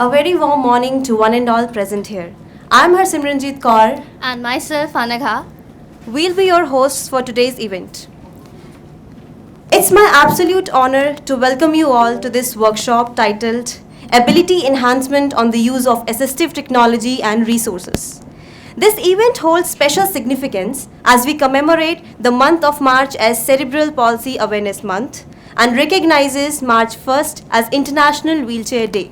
A very warm morning to one and all present here. I'm her Simranjeet Kaur. And myself, Anagha. We'll be your hosts for today's event. It's my absolute honor to welcome you all to this workshop titled Ability Enhancement on the Use of Assistive Technology and Resources. This event holds special significance as we commemorate the month of March as Cerebral Palsy Awareness Month and recognizes March 1st as International Wheelchair Day.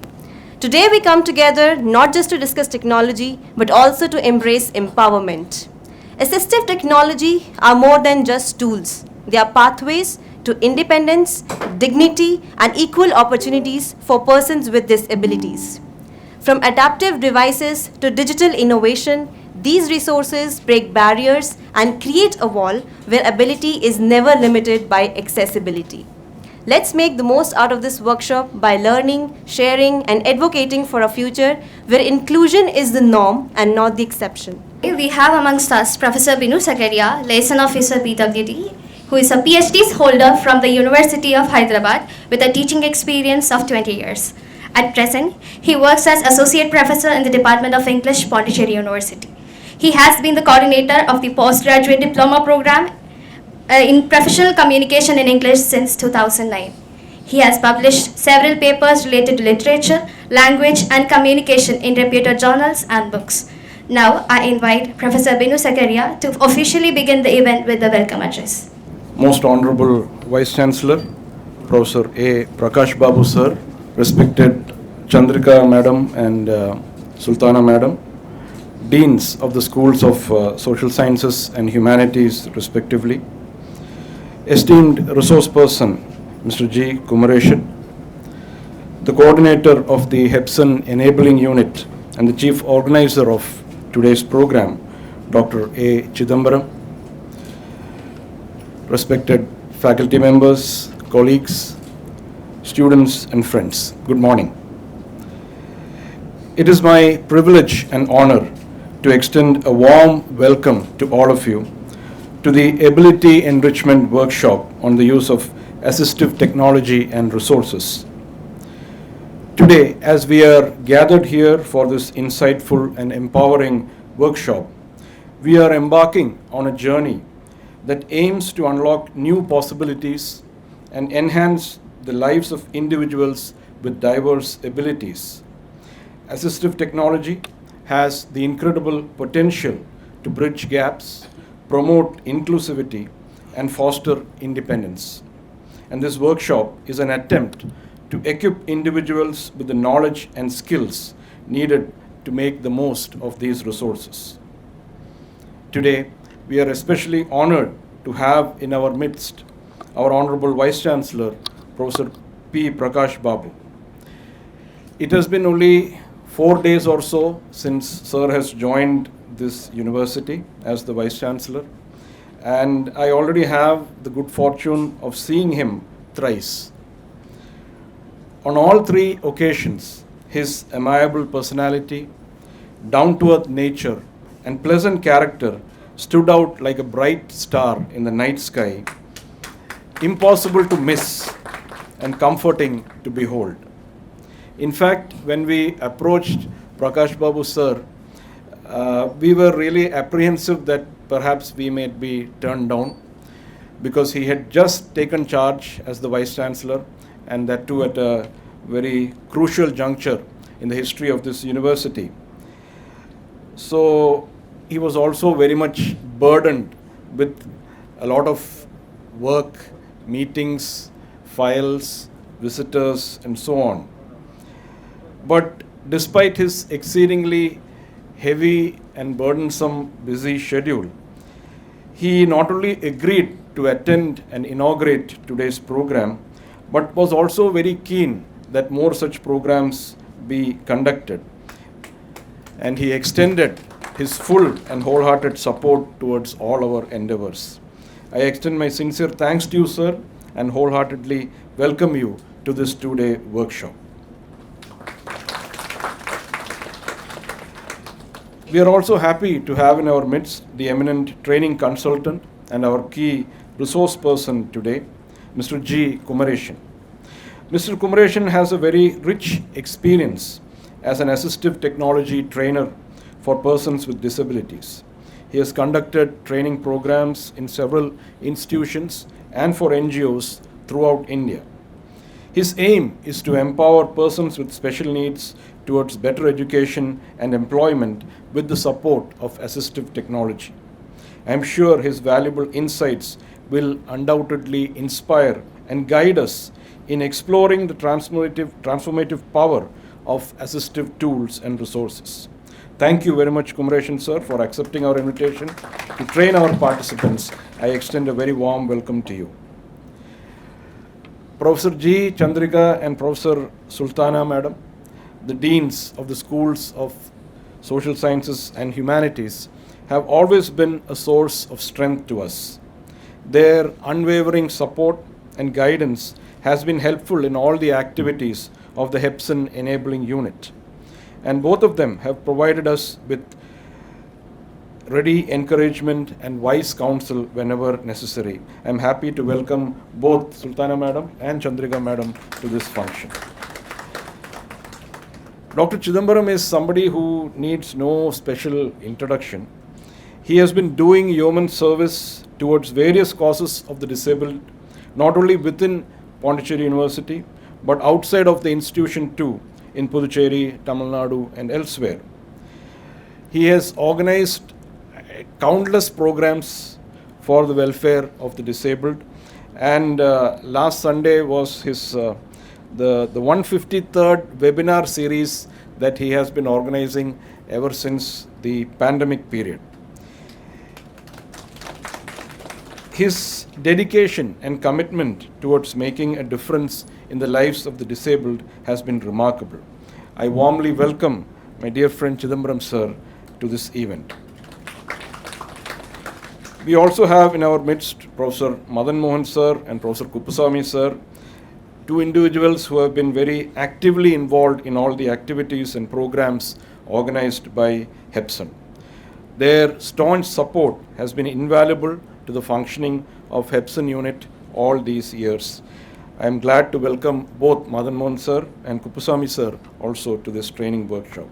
Today we come together not just to discuss technology but also to embrace empowerment. Assistive technology are more than just tools. They are pathways to independence, dignity, and equal opportunities for persons with disabilities. From adaptive devices to digital innovation, these resources break barriers and create a wall where ability is never limited by accessibility. Let's make the most out of this workshop by learning, sharing, and advocating for a future where inclusion is the norm and not the exception. We have amongst us Professor Binu Sakaria, Liaison Officer PWD, who is a PhD holder from the University of Hyderabad with a teaching experience of 20 years. At present, he works as Associate Professor in the Department of English, Pondicherry University. He has been the coordinator of the postgraduate diploma program in professional communication in English since 2009. He has published several papers related to literature, language, and communication in reputed journals and books. Now, I invite Professor Binu Sakaria to officially begin the event with the welcome address. Most Honorable Vice Chancellor, Professor A. Prakash Babu Sir, respected Chandrika Madam and Sultana Madam, Deans of the Schools of Social Sciences and Humanities respectively, esteemed resource person, Mr. G. Kumareshan, the coordinator of the Hepson Enabling Unit and the chief organizer of today's program, Dr. A. Chidambaram, respected faculty members, colleagues, students and friends, good morning. It is my privilege and honor to extend a warm welcome to all of you to the Ability Enrichment Workshop on the use of assistive technology and resources. Today, as we are gathered here for this insightful and empowering workshop, we are embarking on a journey that aims to unlock new possibilities and enhance the lives of individuals with diverse abilities. Assistive technology has the incredible potential to bridge gaps, promote inclusivity, and foster independence. And this workshop is an attempt to equip individuals with the knowledge and skills needed to make the most of these resources. Today, we are especially honored to have in our midst our Honorable Vice Chancellor, Professor P. Prakash Babu. It has been only 4 days or so since Sir has joined this university as the Vice Chancellor, and I already have the good fortune of seeing him thrice. On all 3 occasions, his amiable personality, down-to-earth nature, and pleasant character stood out like a bright star in the night sky, impossible to miss and comforting to behold. In fact, when we approached Prakash Babu Sir, we were really apprehensive that perhaps we may be turned down because he had just taken charge as the Vice Chancellor, and that too at a very crucial juncture in the history of this university. So he was also very much burdened with a lot of work, meetings, files, visitors, and so on. But despite his exceedingly heavy and burdensome busy schedule, he not only agreed to attend and inaugurate today's program, but was also very keen that more such programs be conducted. And he extended his full and wholehearted support towards all our endeavors. I extend my sincere thanks to you, sir, and wholeheartedly welcome you to this 2-day workshop. We are also happy to have in our midst the eminent training consultant and our key resource person today, Mr. G. Kumareshan. Mr. Kumareshan has a very rich experience as an assistive technology trainer for persons with disabilities. He has conducted training programs in several institutions and for NGOs throughout India. His aim is to empower persons with special needs towards better education and employment with the support of assistive technology. I am sure his valuable insights will undoubtedly inspire and guide us in exploring the transformative power of assistive tools and resources. Thank you very much, Kumareshan sir, for accepting our invitation to train our participants. I extend a very warm welcome to you. Professor G. Chandrika and Professor Sultana Madam, the Deans of the Schools of Social Sciences and Humanities, have always been a source of strength to us. Their unwavering support and guidance has been helpful in all the activities of the HEPSON Enabling Unit. And both of them have provided us with ready encouragement and wise counsel whenever necessary. I am happy to welcome both Sultana Madam and Chandrika Madam to this function. Dr. Chidambaram is somebody who needs no special introduction. He has been doing yeoman service towards various causes of the disabled, not only within Pondicherry University, but outside of the institution too, in Pondicherry, Tamil Nadu, and elsewhere. He has organized countless programs for the welfare of the disabled, and last Sunday was his the 153rd webinar series that he has been organizing ever since the pandemic period. His dedication and commitment towards making a difference in the lives of the disabled has been remarkable. I warmly welcome my dear friend Chidambaram sir to this event. We also have in our midst Professor Madan Mohan sir and Professor Kuppusamy sir, two individuals who have been very actively involved in all the activities and programs organized by HEPSON. Their staunch support has been invaluable to the functioning of HEPSON unit all these years. I am glad to welcome both Madan Mohan sir and Kuppusamy sir also to this training workshop.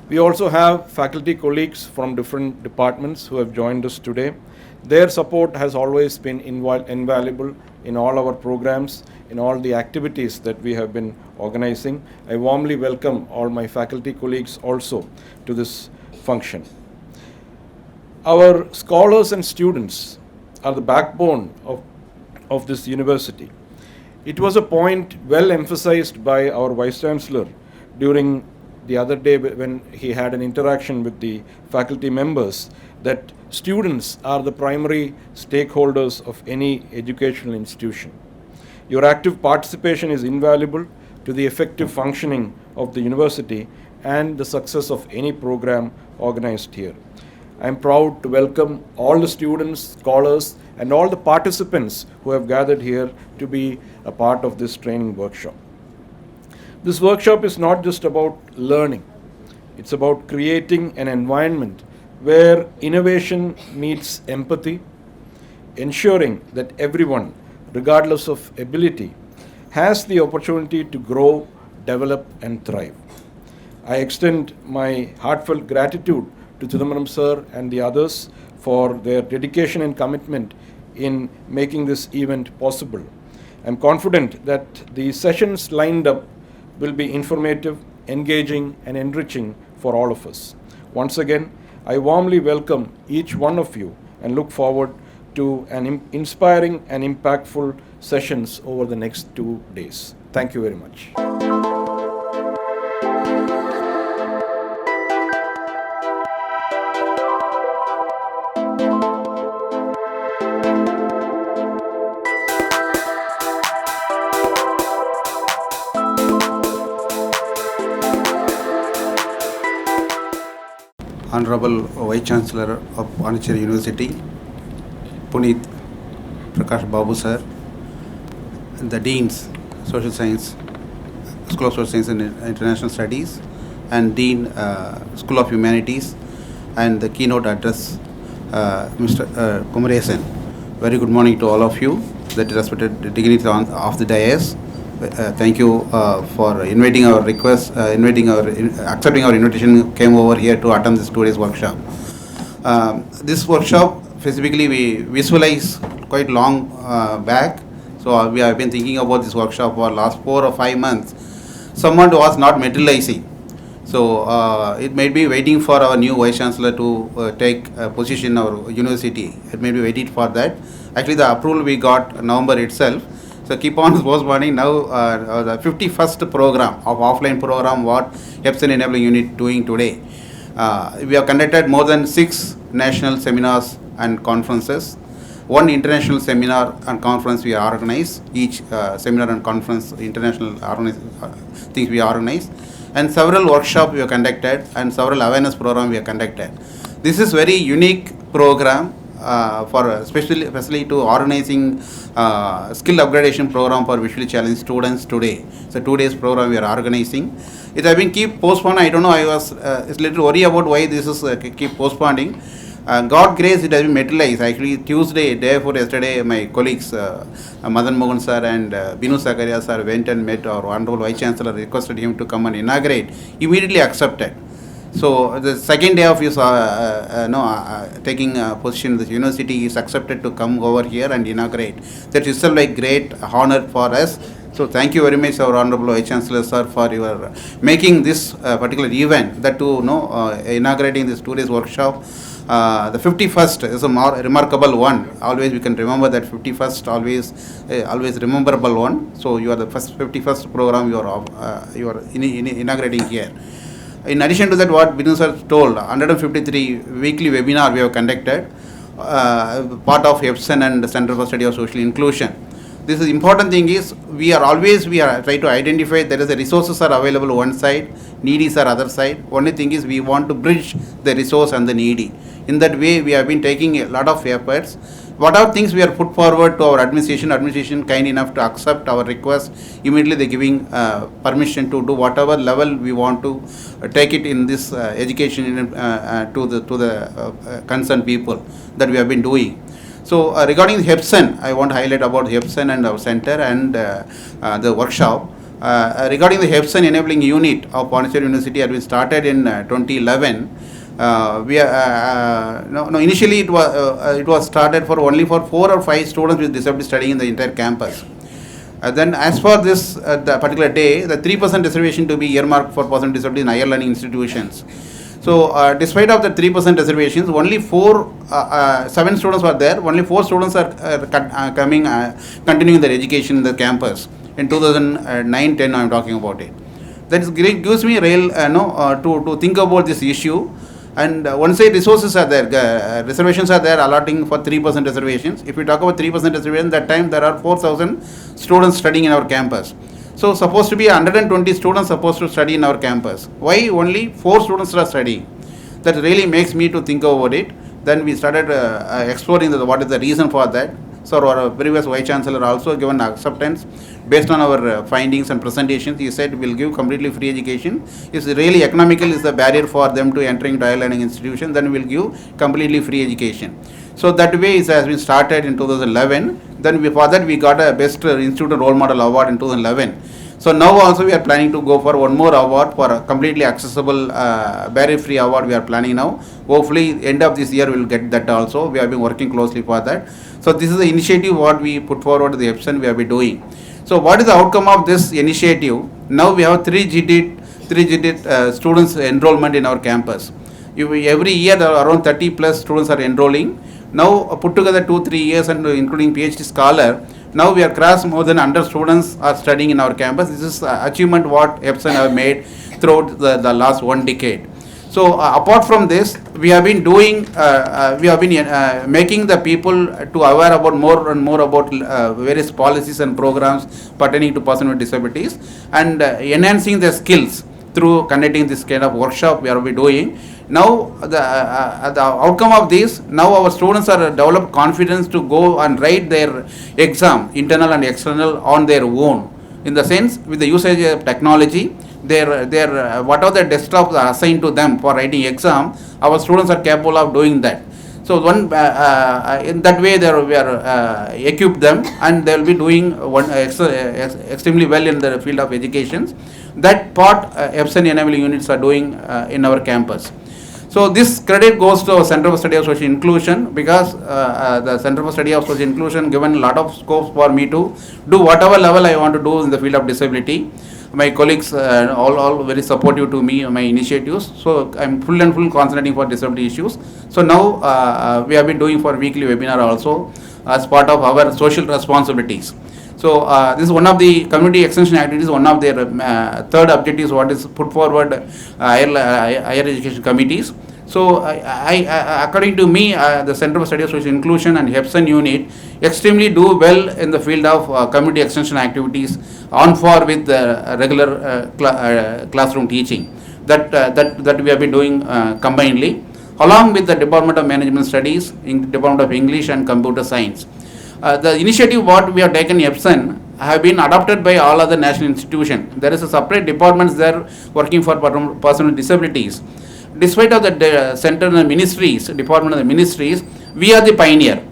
We also have faculty colleagues from different departments who have joined us today. Their support has always been invaluable in all our programs, in all the activities that we have been organizing. I warmly welcome all my faculty colleagues also to this function. Our scholars and students are the backbone of this university. It was a point well emphasized by our Vice Chancellor during the other day when he had an interaction with the faculty members, that students are the primary stakeholders of any educational institution. Your active participation is invaluable to the effective functioning of the university and the success of any program organized here. I am proud to welcome all the students, scholars, and all the participants who have gathered here to be a part of this training workshop. This workshop is not just about learning. It's about creating an environment where innovation meets empathy, ensuring that everyone, regardless of ability, has the opportunity to grow, develop, and thrive. I extend my heartfelt gratitude to Chidambaram sir and the others for their dedication and commitment in making this event possible. I'm confident that the sessions lined up will be informative, engaging, and enriching for all of us. Once again, I warmly welcome each one of you and look forward to an inspiring and impactful sessions over the next 2 days. Thank you very much. Honorable Vice Chancellor of Pondicherry University, Puneet Prakash Babu sir, and the Deans, Social Science, School of Social Science and International Studies, and Dean, School of Humanities, and the keynote address, Mr. Kumareshan. Very good morning to all of you, the respected dignitaries of the dais, Thank you for inviting our request, accepting our invitation, came over here to attend this 2 days workshop. This workshop, specifically, we visualize quite long back. So we have been thinking about this workshop for last 4 or 5 months. Someone was not materializing. So it may be waiting for our new Vice Chancellor to take a position in our university. It may be waiting for that. Actually, the approval we got November itself. So keep on postponing. Now the 51st program of offline program what EPSN Enabling Unit doing today. We have conducted more than 6 national seminars and conferences. 1 international seminar and conference we organize. Each seminar and conference international things we organize. And several workshops we have conducted and several awareness programs we have conducted. This is very unique program for especially to organizing skill upgradation program for visually challenged students today. So 2 days program we are organizing. It has been keep postponed. I don't know. I was it's little worried about why this is keep postponing. God grace, it has been materialized. Actually, Tuesday, day before yesterday, my colleagues, Madan Mohan sir and Binu Sakaria sir went and met our Honorable Vice Chancellor, requested him to come and inaugurate. Immediately accepted. So the second day of his taking position in the university, he is accepted to come over here and inaugurate. That is still a great honor for us. So thank you very much, our Honorable Vice Chancellor sir, for your making this particular event. That to inaugurating this 2 days workshop. The 51st is a more remarkable one. Always we can remember that 51st, always rememberable one. So you are the first 51st program you are inaugurating here. In addition to that, what Binu sir told, 153 weekly webinar we have conducted, part of EPSN and Center for Study of Social Inclusion. This is important thing is we are trying to identify that is the resources are available one side, needies are other side. Only thing is we want to bridge the resource and the needy. In that way, we have been taking a lot of efforts. What are things we are put forward to our administration kind enough to accept our request, immediately they giving permission to do whatever level we want to take it in this education to the concerned people that we have been doing. So regarding the EPSN, I want to highlight about EPSN and our center and the workshop. Regarding the EPSN enabling unit of Pondicherry University had been started in 2011. Initially it was started for only for 4 or 5 students with disability studying in the entire campus. Then as for this the particular day, the 3% reservation to be earmarked for person with disability in higher learning institutions. So despite of the 3% reservations, only 7 students were there. Only 4 students are continuing their education in the campus. In 2009-10, I am talking about it. That is great, gives me real to think about this issue. And once say resources are there, reservations are there allotting for 3% reservations. If we talk about 3% reservation, that time there are 4,000 students studying in our campus. So supposed to be 120 students supposed to study in our campus. Why only 4 students are studying? That really makes me to think about it. Then we started exploring what is the reason for that. So our previous Vice Chancellor also given acceptance based on our findings and presentations. He said we'll give completely free education. If really economical is the barrier for them to entering higher learning institution, then we'll give completely free education. So that way it has been started in 2011. Then for that we got a Best Institute Role Model Award in 2011. So now also we are planning to go for one more award for a completely accessible barrier-free award we are planning now. Hopefully end of this year we will get that also. We have been working closely for that. So this is the initiative what we put forward to the EPSN we have been doing. So what is the outcome of this initiative? Now we have 3 GT students enrollment in our campus. Every year there are around 30 plus students are enrolling. Now put together 2-3 years and including PhD scholar, now we are crossed more than 100 students are studying in our campus. This is achievement what EPSN have made throughout the last 1 decade. So apart from this, we have been doing, making the people to aware about more and more about various policies and programs pertaining to person with disabilities and enhancing their skills through conducting this kind of workshop we are doing. Now the outcome of this, now our students are developed confidence to go and write their exam, internal and external, on their own. In the sense, with the usage of technology, their whatever the desktops are assigned to them for writing exam, our students are capable of doing that. So in that way, we are equipped them, and they will be doing extremely well in the field of education. That part, EPSN enabling units are doing in our campus. So this credit goes to our Center for Study of Social Inclusion, because the Center for Study of Social Inclusion given a lot of scope for me to do whatever level I want to do in the field of disability. My colleagues all very supportive to me, my initiatives. So I'm full concentrating for disability issues. So now we have been doing for weekly webinar also as part of our social responsibilities. So this is one of the community extension activities, one of their third objectives what is put forward higher education committees. So according to me, the Center for Study of Social Inclusion and EPSN unit extremely do well in the field of community extension activities on par with regular classroom teaching that we have been doing combinedly, along with the Department of Management Studies, Department of English and Computer Science. The initiative what we have taken EPSN have been adopted by all other national institutions. There is a separate departments there working for person with disabilities. Despite of the center and the ministries, department of the ministries, we are the pioneer.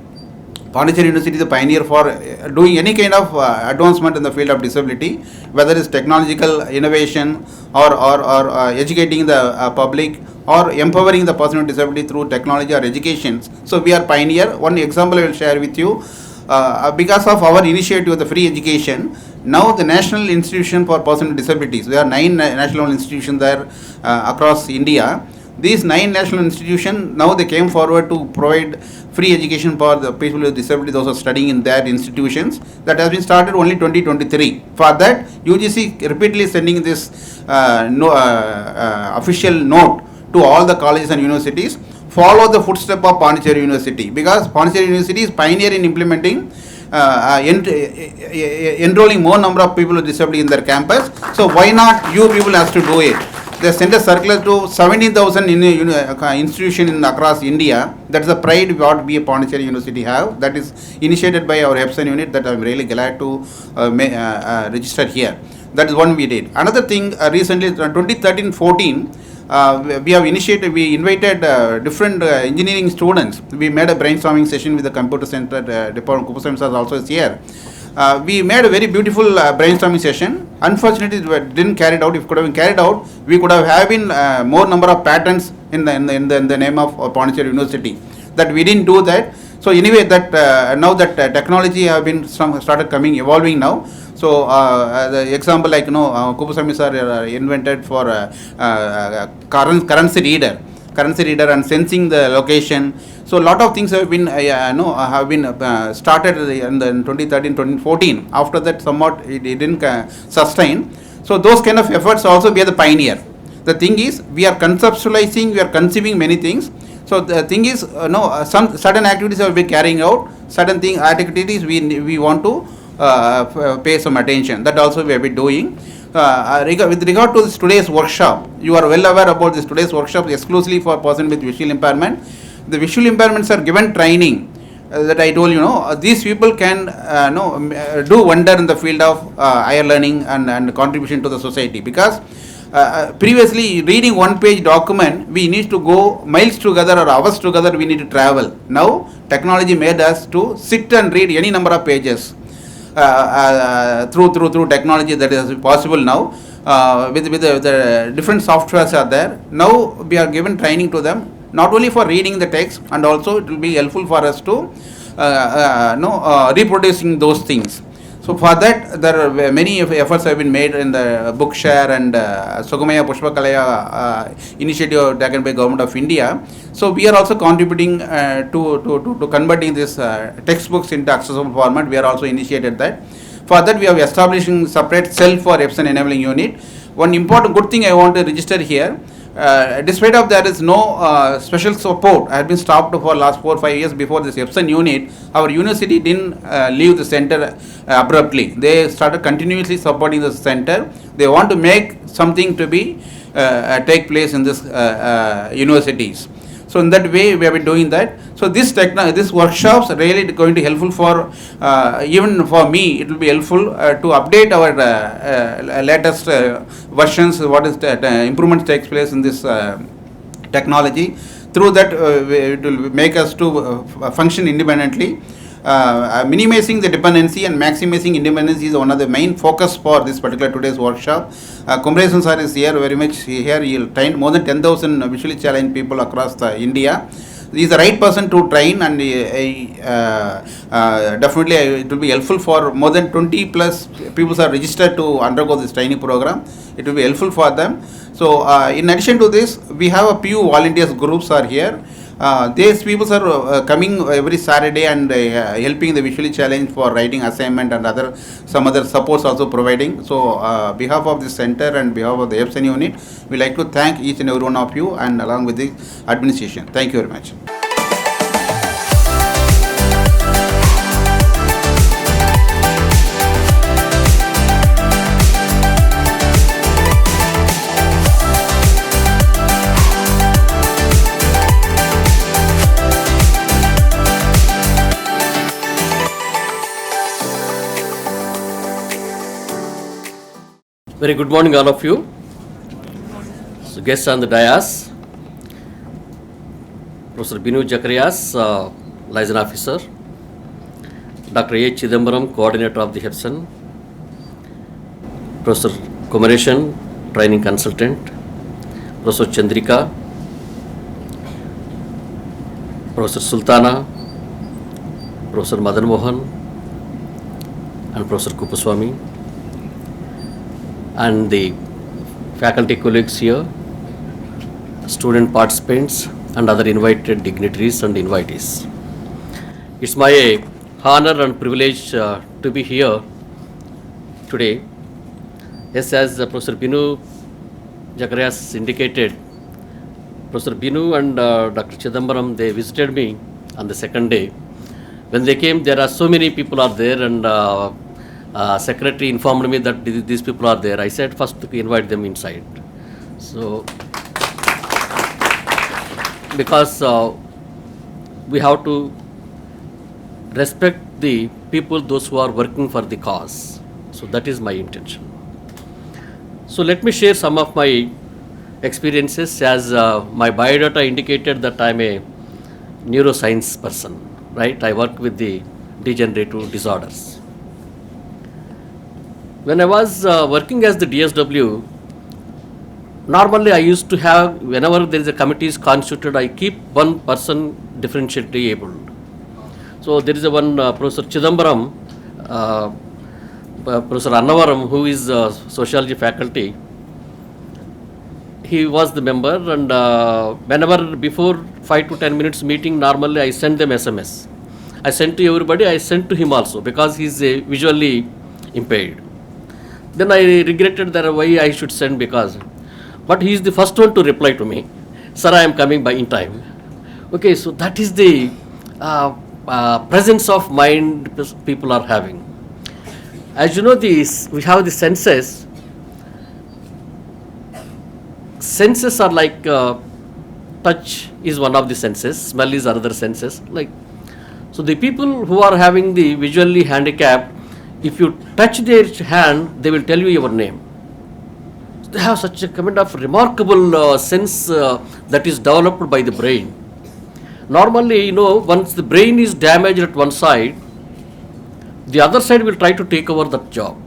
Pondicherry University is the pioneer for doing any kind of advancement in the field of disability, whether it's technological innovation or educating the public or empowering the person with disability through technology or education. So we are pioneer. One example I will share with you. Because of our initiative, the free education, now the National Institution for Persons with Disabilities, there are 9 national institutions there across India. These 9 national institutions, now they came forward to provide free education for the people with disability, those who are studying in their institutions. That has been started only 2023. For that, UGC repeatedly sending this official note to all the colleges and universities. Follow the footstep of Pondicherry University, because Pondicherry University is pioneer in implementing enrolling more number of people with disability in their campus. So why not you people has to do it? They sent a circular to 17,000 institutions across India. That's the pride what we Pondicherry University have. That is initiated by our EPSN unit that I'm really glad to register here. That is one we did. Another thing, recently 2013-14, we invited different engineering students. We made a brainstorming session with the computer center department. Computer science also is here. We made a very beautiful brainstorming session. Unfortunately, it didn't carry it out. If it could have been carried out, we could have having more number of patents in the name of Pondicherry University. That we didn't do that. So anyway, that now that technology have been started coming, evolving now. So the example like Kupusami sir invented for currency reader and sensing the location. So a lot of things have been started in 2013-2014. After that, somewhat it didn't sustain. So those kind of efforts also we are the pioneer. The thing is, we are conceptualizing, we are conceiving many things. So the thing is, some certain activities will be carrying out. Certain activities we want to pay some attention. That also we have been doing. With regard to today's workshop, you are well aware about this today's workshop exclusively for person with visual impairment. The visual impairments are given training that I told these people can do wonder in the field of higher learning and contribution to the society, because previously reading one page document we need to go miles together or hours together, we need to travel. Now technology made us to sit and read any number of pages through technology. That is possible now. With the different softwares are there. Now we are given training to them, not only for reading the text, and also it will be helpful for us to reproducing those things. So for that, there are many efforts have been made in the Bookshare and Sugamaya Pushpakalaya initiative taken by Government of India. So we are also contributing to converting these textbooks into accessible format. We are also initiated that. For that, we have establishing separate cell for EPSN enabling unit. One important good thing I want to register here. Despite of there is no special support, I have been stopped for last 4 or 5 years before this EPSN unit. Our university didn't leave the center abruptly. They started continuously supporting the center. They want to make something to be take place in this universities. So in that way we have been doing that. So this workshops are really going to be helpful for even for me. It will be helpful to update our latest versions. What is that improvements takes place in this technology. through that it will make us to function independently. Minimizing the dependency and maximizing independence is one of the main focus for this particular today's workshop. Kumaresan sir is here very much. Here he will train more than 10,000 visually challenged people across India. He is the right person to train, and definitely it will be helpful for more than 20 plus people are registered to undergo this training program. It will be helpful for them. So in addition to this, we have a few volunteers groups are here. These people are coming every Saturday and helping the visually challenged for writing assignment and some other supports also providing. So behalf of the center and behalf of the EPSN unit, we like to thank each and every one of you, and along with the administration. Thank you very much. Very good morning, all of you. So, guests on the dais, Professor Binu Zakarias, liaison officer, Dr. A. Chidambaram, coordinator of the EPSN, Professor Kumaresan, training consultant, Professor Chandrika, Professor Sultana, Professor Madan Mohan, and Professor Kupaswamy, and the faculty colleagues here, student participants, and other invited dignitaries and invitees. It's my honor and privilege to be here today. Yes, as Professor Binu Zakarias indicated, Professor Binu and Dr. Chidambaram, they visited me on the second day. When they came, there are so many people are there, and secretary informed me that these people are there. I said first to invite them inside. So, because we have to respect the people, those who are working for the cause. So that is my intention. So let me share some of my experiences. As my biodata indicated that I am a neuroscience person, right? I work with the degenerative disorders. When I was working as the DSW, normally I used to have, whenever there is a committee is constituted, I keep one person differentially abled. So there is a one Professor Chidambaram, Professor Annavaram, who is sociology faculty. He was the member, and whenever before 5 to 10 minutes meeting, normally I send them SMS. I sent to everybody, I sent to him also, because he is visually impaired. Then I regretted that why I should send, but he is the first one to reply to me. Sir, I am coming by in time. Okay, so that is the presence of mind people are having. As you know, we have the senses. Senses are like touch is one of the senses, smell is another senses. So the people who are having the visually handicapped, if you touch their hand, they will tell you your name. They have such a kind of remarkable sense that is developed by the brain. Normally, once the brain is damaged at one side, the other side will try to take over that job.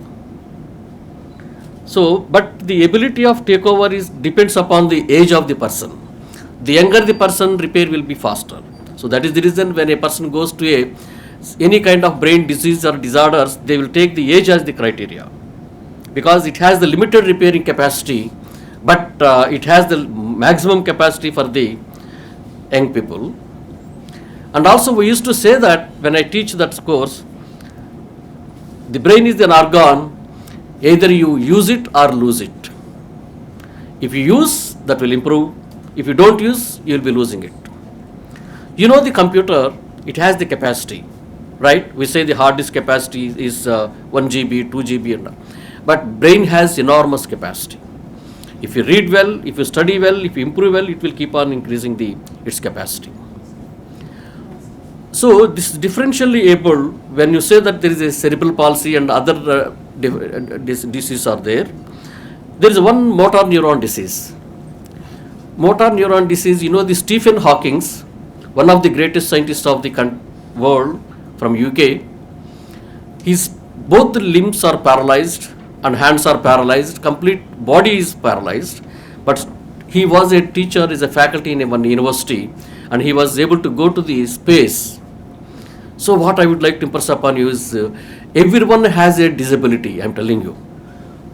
So, but the ability of takeover depends upon the age of the person. The younger the person, repair will be faster. So that is the reason when a person goes to any kind of brain disease or disorders, they will take the age as the criteria, because it has the limited repairing capacity, but it has the maximum capacity for the young people. And also we used to say that when I teach that course, the brain is an organ, either you use it or lose it. If you use, that will improve. If you don't use, you will be losing it. The computer, it has the capacity. Right? We say the hard disk capacity is 1 GB, 2 GB, but brain has enormous capacity. If you read well, if you study well, if you improve well, it will keep on increasing its capacity. So this differentially able, when you say that there is a cerebral palsy and other diseases are there is one motor neuron disease. motor neuron disease, the Stephen Hawking, one of the greatest scientists of the world from UK, his both the limbs are paralyzed and hands are paralyzed, complete body is paralyzed, but he was a teacher, is a faculty in one university, and he was able to go to the space. So what I would like to impress upon you is everyone has a disability, I am telling you.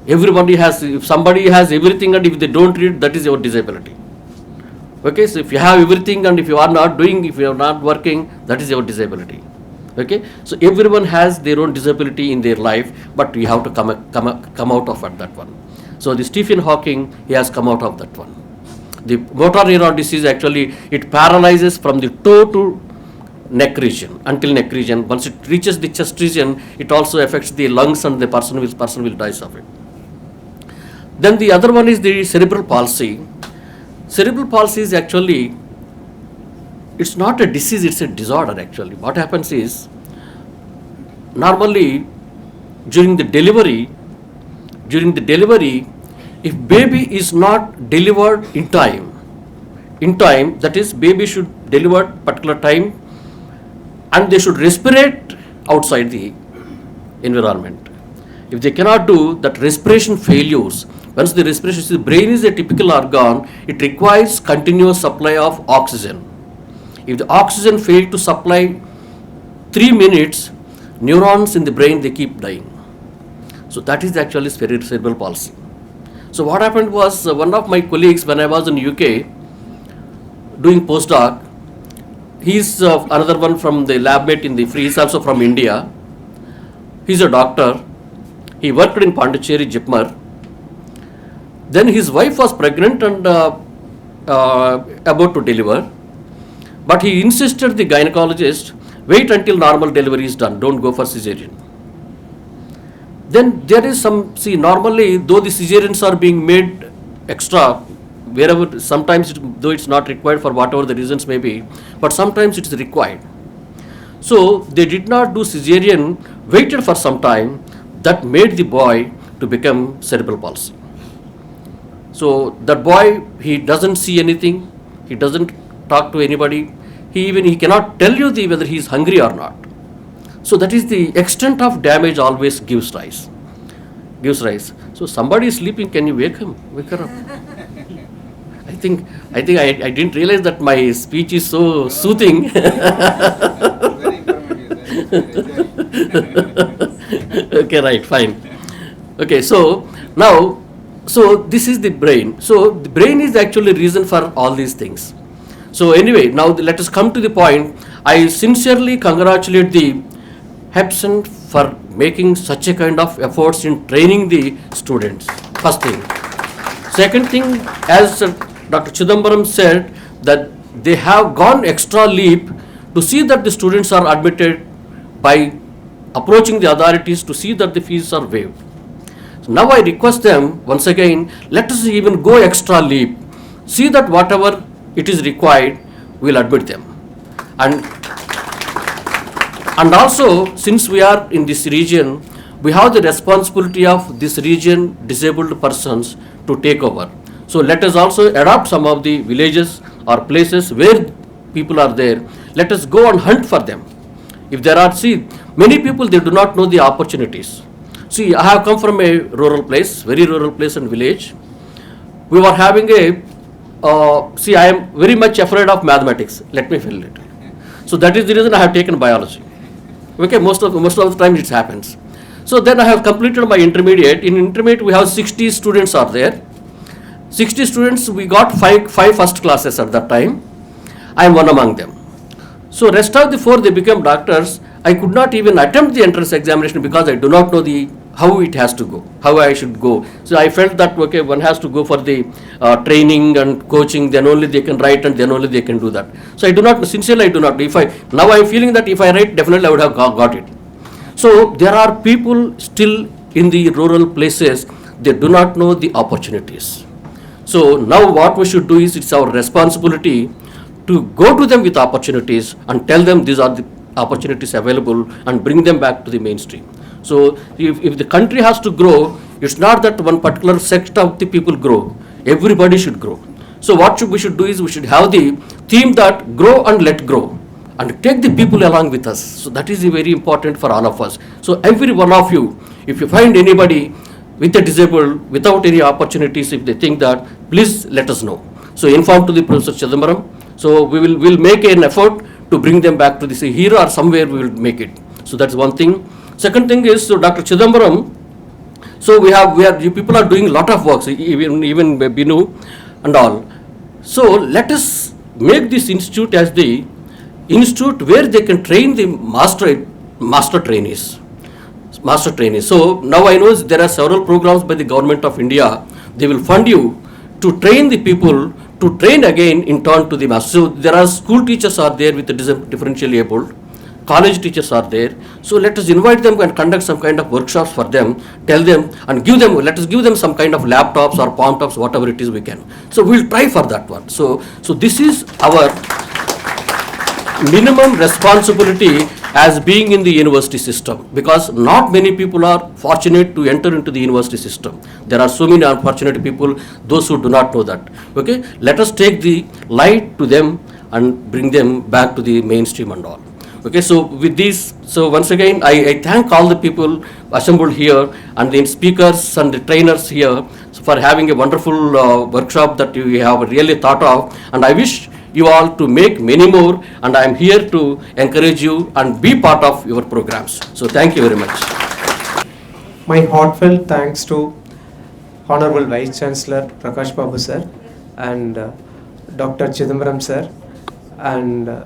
Everybody has, if somebody has everything and if they don't read, that is your disability. Okay, so if you have everything and if you are not doing, if you are not working, that is your disability. Okay, so everyone has their own disability in their life, but we have to come out of that one. So the Stephen Hawking, he has come out of that one. The motor neuron disease actually, it paralyzes from the toe to neck region, until neck region. Once it reaches the chest region, it also affects the lungs and the person will die of it. Then the other one is the cerebral palsy. Cerebral palsy is actually, it's not a disease, it's a disorder actually. What happens is, normally during the delivery, if baby is not delivered in time, that is baby should deliver particular time and they should respirate outside the environment. If they cannot do that, respiration failures. Once the respiration, the brain is a typical organ, it requires continuous supply of oxygen. If the oxygen fails to supply 3 minutes, neurons in the brain, they keep dying. So that is actually cerebral palsy. So what happened was, one of my colleagues, when I was in UK doing postdoc, he's another one from the lab mate in the free, he's also from India. He's a doctor. He worked in Pondicherry, Jipmer. Then his wife was pregnant and about to deliver. But he insisted the gynecologist, wait until normal delivery is done, don't go for cesarean. Then there is some, normally though the cesareans are being made extra, wherever, sometimes though it's not required for whatever the reasons may be, but sometimes it's required. So they did not do cesarean, waited for some time, that made the boy to become cerebral palsy. So that boy, he doesn't see anything, he doesn't talk to anybody, he cannot tell you whether he is hungry or not. So that is the extent of damage always gives rise. So somebody is sleeping, can you wake her up? I think I didn't realize that my speech is so soothing. Okay, right, fine. Okay, so now, so this is the brain. So the brain is actually reason for all these things. So anyway, now let us come to the point. I sincerely congratulate the Hepson for making such a kind of efforts in training the students, first thing. Second thing, as Dr. Chidambaram said, that they have gone extra leap to see that the students are admitted by approaching the authorities to see that the fees are waived. So now I request them, once again, let us even go extra leap, see that whatever it is required, we will admit them. And also, since we are in this region, we have the responsibility of this region disabled persons to take over. So let us also adopt some of the villages or places where people are there. Let us go and hunt for them. If there are, many people, they do not know the opportunities. I have come from a rural place, very rural place and village. We were having I am very much afraid of mathematics. Let me fill it. So that is the reason I have taken biology. Okay, most of the time it happens. So then I have completed my intermediate. In intermediate, we have 60 students are there. 60 students, we got five first classes at that time. I am one among them. So rest of the 4, they became doctors. I could not even attempt the entrance examination because I do not know how it has to go, how I should go. So I felt that, okay, one has to go for the training and coaching, then only they can write and then only they can do that. So I do not, sincerely I do not. Now I am feeling that if I write, definitely I would have got it. So there are people still in the rural places, they do not know the opportunities. So now what we should do is, it's our responsibility to go to them with opportunities and tell them these are the opportunities available and bring them back to the mainstream. So if the country has to grow, it's not that one particular sect of the people grow. Everybody should grow. So what we should do is we should have the theme that grow and let grow, and take the people along with us. So that is very important for all of us. So every one of you, if you find anybody with a disabled, without any opportunities, if they think that, please let us know. So inform to the Professor Chidambaram. So we'll make an effort to bring them back to this here or somewhere we will make it. So that's one thing. Second thing is, so Dr. Chidambaram, so you people are doing a lot of works, even Binu and all. So let us make this institute as the institute where they can train the master trainees. So now I know there are several programs by the government of India. They will fund you to train the people to train again in turn to the master. So there are school teachers are there with the differentially abled. College teachers are there. So let us invite them and conduct some kind of workshops for them, tell them and let us give them some kind of laptops or palm tops, whatever it is we can. So we'll try for that one. So this is our minimum responsibility as being in the university system, because not many people are fortunate to enter into the university system. There are so many unfortunate people, those who do not know that. Okay, let us take the light to them and bring them back to the mainstream and all. Okay, so with this, so once again, I thank all the people assembled here and the speakers and the trainers here for having a wonderful workshop that you have really thought of, and I wish you all to make many more, and I am here to encourage you and be part of your programs. So thank you very much. My heartfelt thanks to Honorable Vice Chancellor Prakash Babu sir and Dr. Chidambaram sir and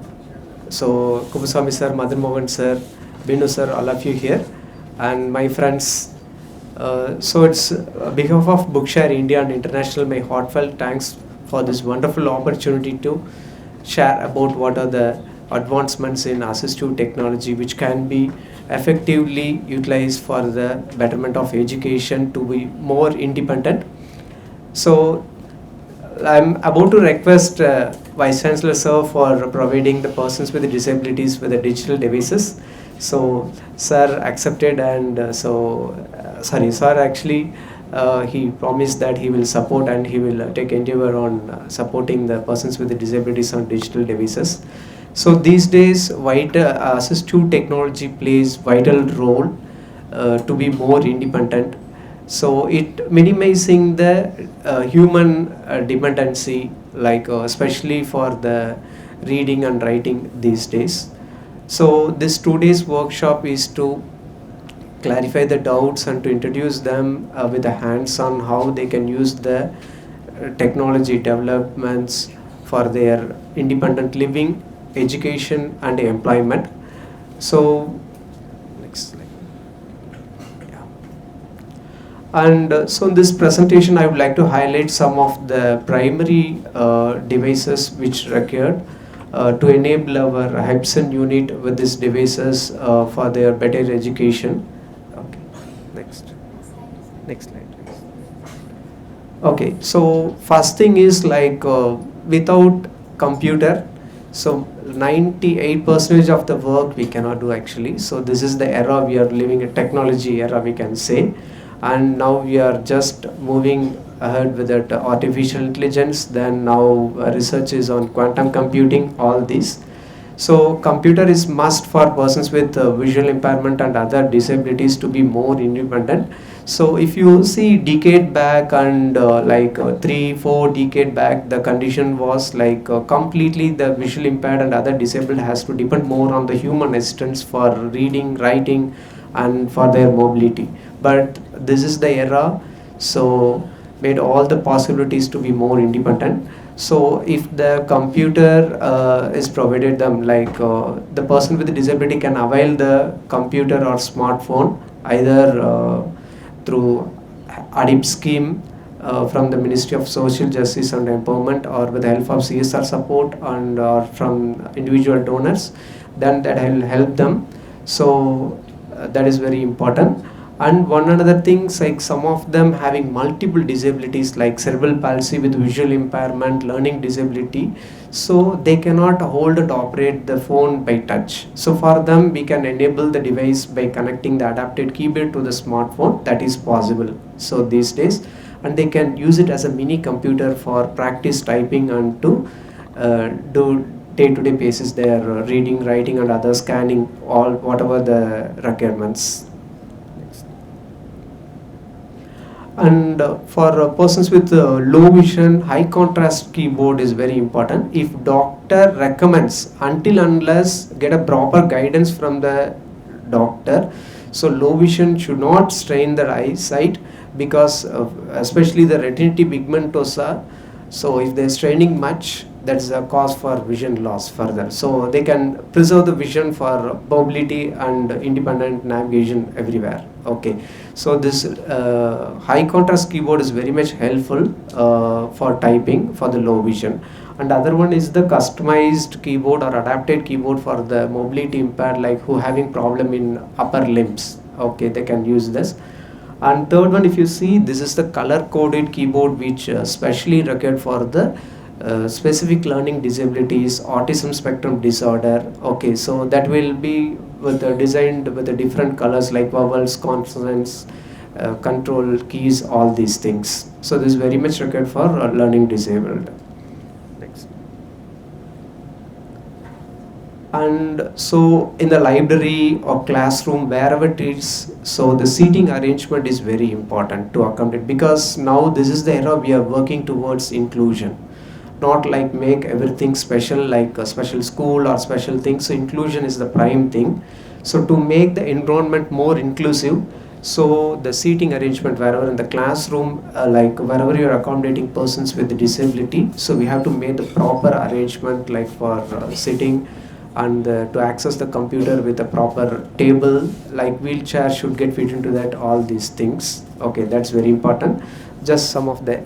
so Kubuswamy sir, Madan Mohan sir, Binu sir, all of you here and my friends. So it's on behalf of Bookshare India and International, my heartfelt thanks for this wonderful opportunity to share about what are the advancements in assistive technology which can be effectively utilized for the betterment of education to be more independent. So I'm about to request Vice Chancellor sir for providing the persons with disabilities with the digital devices. So sir accepted and sir actually he promised that he will support and he will take endeavor on supporting the persons with disabilities on digital devices. So these days assistive technology plays vital role to be more independent. So it minimizing the human dependency, like especially for the reading and writing these days. So this 2 days workshop is to clarify the doubts and to introduce them with the hands on how they can use the technology developments for their independent living, education and employment. So next slide. And so in this presentation I would like to highlight some of the primary devices which required to enable our Hybson unit with these devices for their better education. Okay, next slide. Okay, so first thing is like without computer, so 98% of the work we cannot do actually. So this is the era we are living, a technology era we can say, and now we are just moving ahead with that artificial intelligence. Then now research is on quantum computing, all these. So computer is must for persons with visual impairment and other disabilities to be more independent. So if you see decade back and 3-4 decade back, the condition was like completely the visual impaired and other disabled has to depend more on the human assistance for reading, writing and for their mobility. But this is the era, so made all the possibilities to be more independent. So if the computer is provided them, like the person with the disability can avail the computer or smartphone either through ADIP scheme from the Ministry of Social Justice and Empowerment, or with the help of CSR support and or from individual donors, then that will help them. So that is very important. And one another things, like some of them having multiple disabilities like cerebral palsy with visual impairment, learning disability, so they cannot hold and operate the phone by touch. So for them we can enable the device by connecting the adapted keyboard to the smartphone, that is possible so these days. and they can use it as a mini computer for practice typing and to do day-to-day basis their reading, writing, and other scanning, all whatever the requirements. And for persons with low vision, high contrast keyboard is very important. If doctor recommends, until unless get a proper guidance from the doctor, so low vision should not strain the eyesight, because especially the retinitis pigmentosa, so if they're straining much, that's a cause for vision loss further. So they can preserve the vision for mobility and independent navigation everywhere. Okay, so this high contrast keyboard is very much helpful for typing for the low vision. And other one is the customized keyboard or adapted keyboard for the mobility impaired, like who having problem in upper limbs. Okay, they can use this. And third one, if you see, this is the color coded keyboard which specially required for the specific learning disabilities, autism spectrum disorder. Okay, so that will be with designed with the different colors like vowels, consonants, control keys, all these things. So this is very much required for learning disabled. Next. And so in the library or classroom, wherever it is, so the seating arrangement is very important to accommodate, because now this is the era we are working towards inclusion. Not like make everything special like a special school or special things. So inclusion is the prime thing. So to make the environment more inclusive, so the seating arrangement wherever in the classroom, like wherever you are accommodating persons with disability, so we have to make the proper arrangement like for sitting, and to access the computer with a proper table, like wheelchair should get fit into that, all these things. Okay, that's very important. Just some of the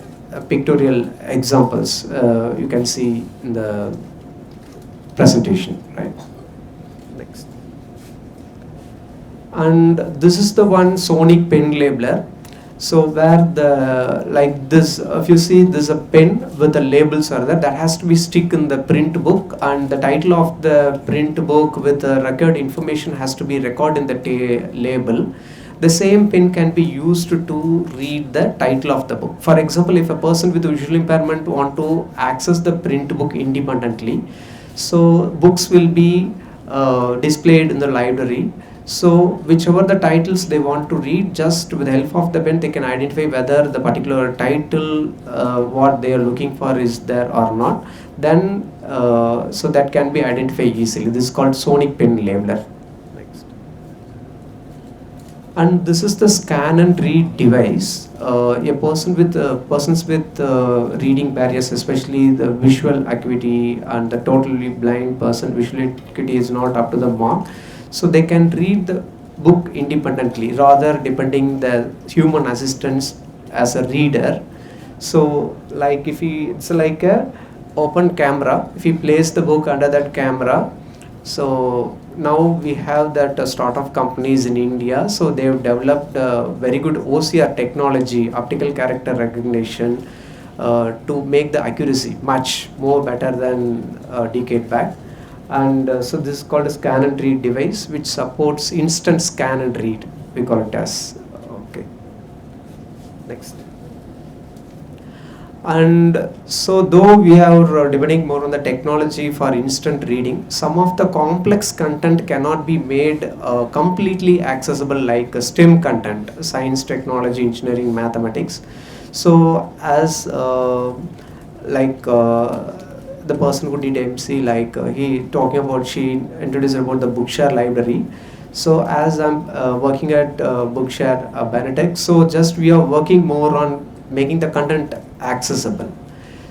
pictorial examples you can see in the presentation, right? Next. And this is the one sonic pen labeler. So where the like this, if you see, this is a pen with the labels are there, that has to be stick in the print book, and the title of the print book with the record information has to be recorded in the label. The same pen can be used to read the title of the book. For example, if a person with visual impairment want to access the print book independently, so books will be displayed in the library. So whichever the titles they want to read, just with the help of the pen they can identify whether the particular title what they are looking for is there or not. Then so that can be identified easily. This is called sonic pen labeler. And this is the scan and read device. A person with persons with reading barriers, especially the visual acuity, and the totally blind person visual acuity is not up to the mark, so they can read the book independently, rather depending the human assistance as a reader. So like if it's like a open camera, if you place the book under that camera, so now we have that startup companies in India, so they have developed very good OCR technology, optical character recognition, to make the accuracy much more better than a decade back. And so this is called a scan and read device, which supports instant scan and read, we call it as. Okay, next. And so though we are debating more on the technology for instant reading, some of the complex content cannot be made completely accessible, like STEM content, science, technology, engineering, mathematics. So as the person who did MC, like he talking about, she introduced about the Bookshare library. So as I'm working at Bookshare Benetech, so just we are working more on making the content accessible.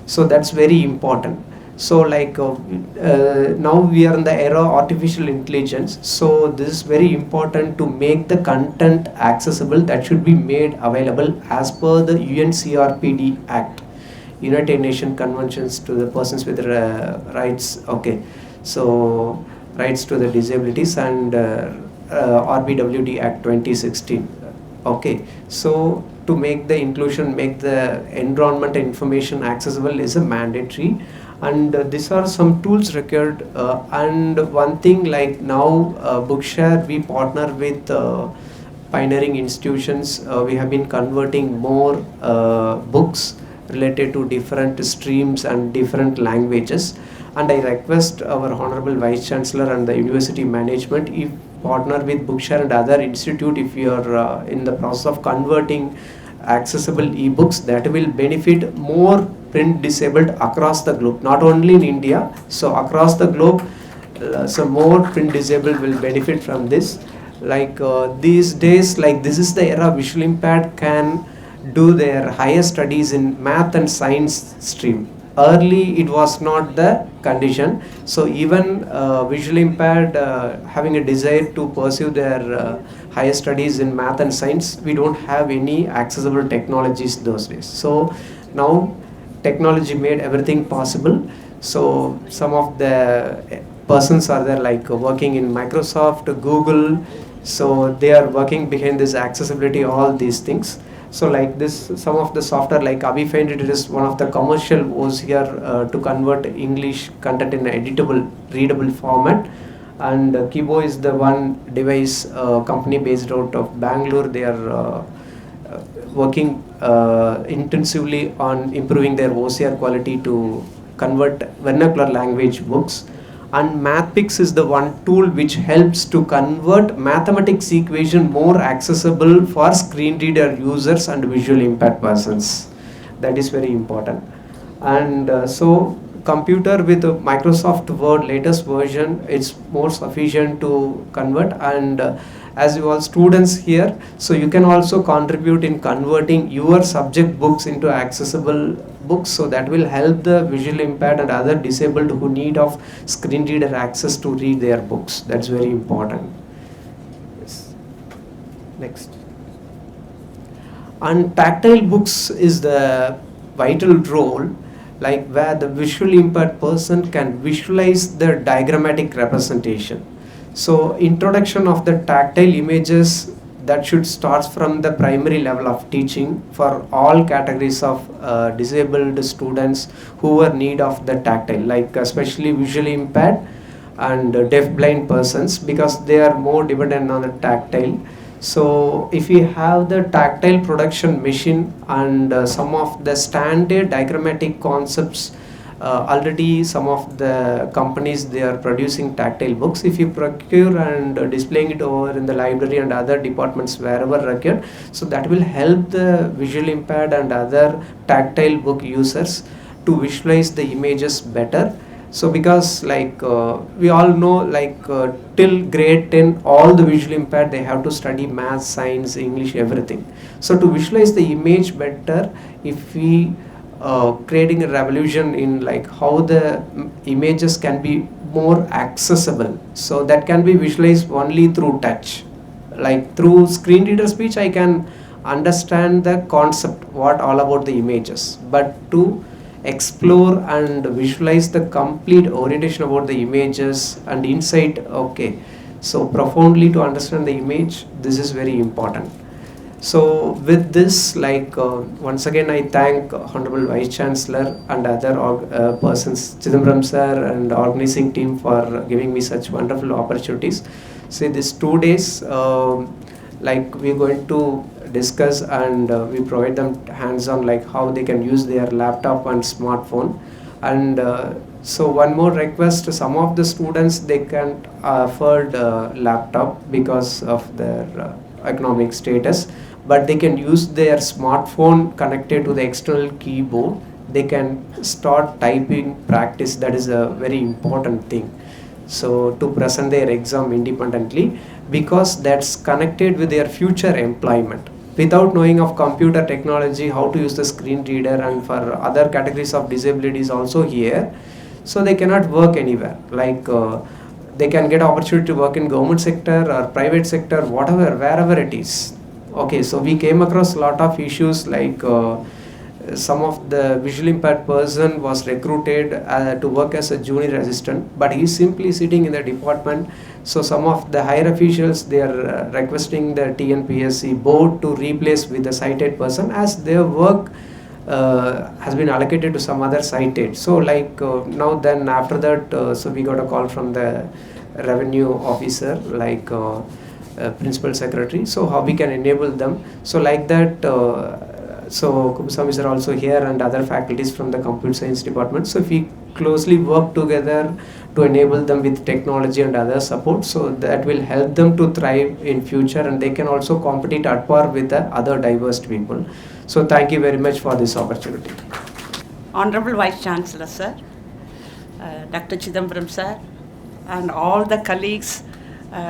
So that's very important. So like now we are in the era of artificial intelligence, so this is very important to make the content accessible. That should be made available as per the UNCRPD Act, United Nations Conventions to the persons with rights. Okay, so rights to the disabilities, and RBWD Act 2016. Okay, so to make the inclusion, make the environment information accessible is a mandatory, and these are some tools required. And one thing, like now Bookshare, we partner with pioneering institutions, we have been converting more books related to different streams and different languages. And I request our Honorable Vice Chancellor and the University Management, if partner with Bookshare and other institute, if you are in the process of converting accessible ebooks, that will benefit more print disabled across the globe, not only in India, so across the globe. So more print disabled will benefit from this. Like these days, like this is the era visual impaired can do their higher studies in math and science stream. Early it was not the condition, so even visually impaired having a desire to pursue their higher studies in math and science, we don't have any accessible technologies those days. So now technology made everything possible. So some of the persons are there, like working in Microsoft, Google, so they are working behind this accessibility, all these things. So like this, some of the software like Abifind, it is one of the commercial was here to convert English content in an editable, readable format. And Kibo is the one device company based out of Bangalore. They are working intensively on improving their OCR quality to convert vernacular language books. And MathPix is the one tool which helps to convert mathematics equation more accessible for screen reader users and visually impaired persons. That is very important. And so computer with Microsoft Word latest version, it's more sufficient to convert. And as you all students here, so you can also contribute in converting your subject books into accessible books, so that will help the visually impaired and other disabled who need of screen reader access to read their books. That's very important. Yes. Next. And tactile books is the vital role, like where the visually impaired person can visualize the diagrammatic representation. So introduction of the tactile images, that should start from the primary level of teaching for all categories of disabled students who are need of the tactile, like especially visually impaired and deaf blind persons, because they are more dependent on the tactile. So if we have the tactile production machine and some of the standard diagrammatic concepts, already some of the companies, they are producing tactile books. If you procure and displaying it over in the library and other departments wherever required, so that will help the visually impaired and other tactile book users to visualize the images better. So because like we all know, like till grade 10 all the visually impaired, they have to study math, science, English, everything. So to visualize the image better, if we creating a revolution in like how the images can be more accessible, so that can be visualized only through touch. Like through screen reader speech I can understand the concept, what all about the images, but to explore and visualize the complete orientation about the images and insight, okay, so profoundly to understand the image, this is very important. So with this, like once again I thank Honorable Vice Chancellor and other persons, Chidambaram sir and organizing team, for giving me such wonderful opportunities. See, these 2 days, like we're going to discuss and we provide them hands-on, like how they can use their laptop and smartphone. And so one more request, some of the students, they can't afford laptop because of their economic status, but they can use their smartphone connected to the external keyboard. They can start typing practice, that is a very important thing. So to present their exam independently, because that's connected with their future employment. Without knowing of computer technology, how to use the screen reader, and for other categories of disabilities also here, so they cannot work anywhere. Like they can get opportunity to work in government sector or private sector, whatever, wherever it is. Okay, so we came across a lot of issues, like some of the visually impaired person was recruited to work as a junior assistant, but he's simply sitting in the department. So some of the higher officials, they are requesting the TNPSC board to replace with the sighted person, as their work has been allocated to some other sighted. So like now then after that, so we got a call from the revenue officer, like principal secretary. So how we can enable them. So like that, so Kumusami sir also here and other faculties from the computer science department. So if we closely work together to enable them with technology and other support, so that will help them to thrive in future, and they can also compete at par with the other diverse people. So thank you very much for this opportunity. Honorable Vice Chancellor sir, Dr. Chidambaram sir, and all the colleagues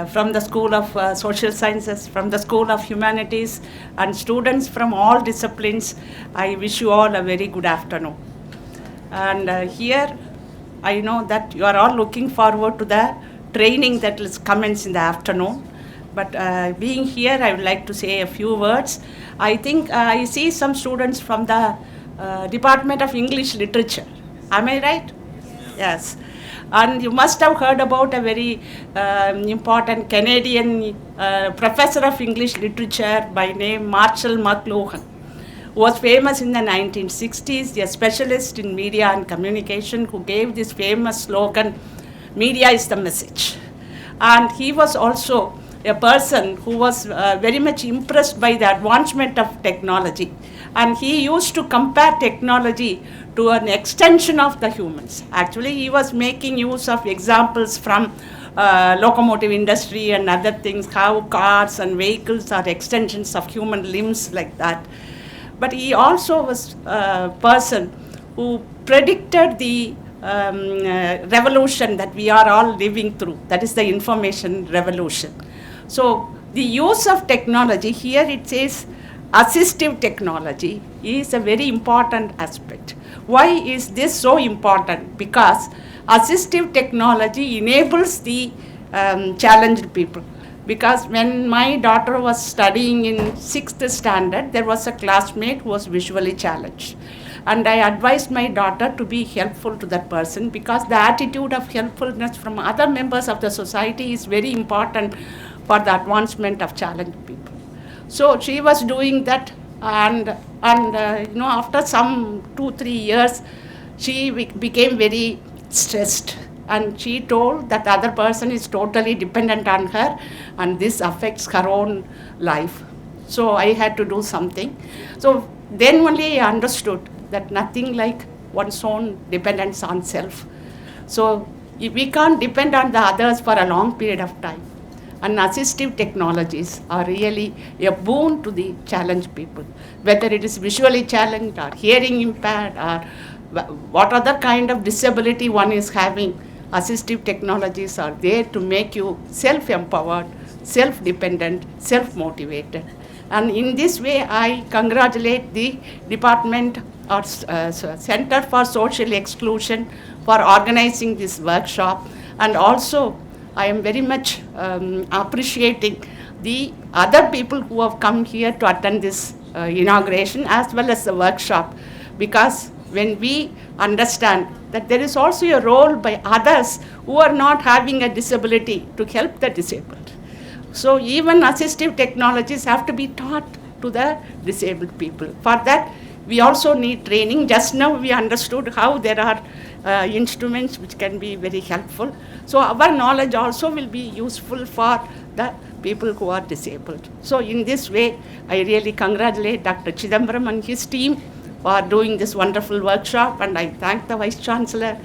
from the School of Social Sciences, from the School of Humanities, and students from all disciplines, I wish you all a very good afternoon. And here, I know that you are all looking forward to the training that will commence in the afternoon. But being here, I would like to say a few words. I think I see some students from the Department of English Literature. Am I right? Yes. And you must have heard about a very important Canadian professor of English literature by name Marshall McLuhan, who was famous in the 1960s, a specialist in media and communication, who gave this famous slogan, "Media is the message." And he was also a person who was very much impressed by the advancement of technology. And he used to compare technology to an extension of the humans. Actually, he was making use of examples from locomotive industry and other things, how cars and vehicles are extensions of human limbs like that. But he also was a person who predicted the revolution that we are all living through, that is the information revolution. So the use of technology, here it says assistive technology, is a very important aspect. Why is this so important? Because assistive technology enables the challenged people. Because when my daughter was studying in 6th standard, there was a classmate who was visually challenged. And I advised my daughter to be helpful to that person, because the attitude of helpfulness from other members of the society is very important for the advancement of challenged people. So she was doing that, and after some 2-3 years, she became very stressed, and she told that the other person is totally dependent on her, and this affects her own life. So I had to do something. So then only I understood that nothing like one's own dependence on self. So if we can't depend on the others for a long period of time. And assistive technologies are really a boon to the challenged people, whether it is visually challenged or hearing impaired or what other kind of disability one is having. Assistive technologies are there to make you self-empowered, self-dependent, self-motivated. And in this way, I congratulate the Department or Center for Social Exclusion for organizing this workshop. And also, I am very much appreciating the other people who have come here to attend this inauguration as well as the workshop, because when we understand that there is also a role by others who are not having a disability to help the disabled. So even assistive technologies have to be taught to the disabled people. For that, we also need training. Just now we understood how there are instruments which can be very helpful. So our knowledge also will be useful for the people who are disabled. So in this way, I really congratulate Dr. Chidambaram and his team for doing this wonderful workshop, and I thank the Vice Chancellor,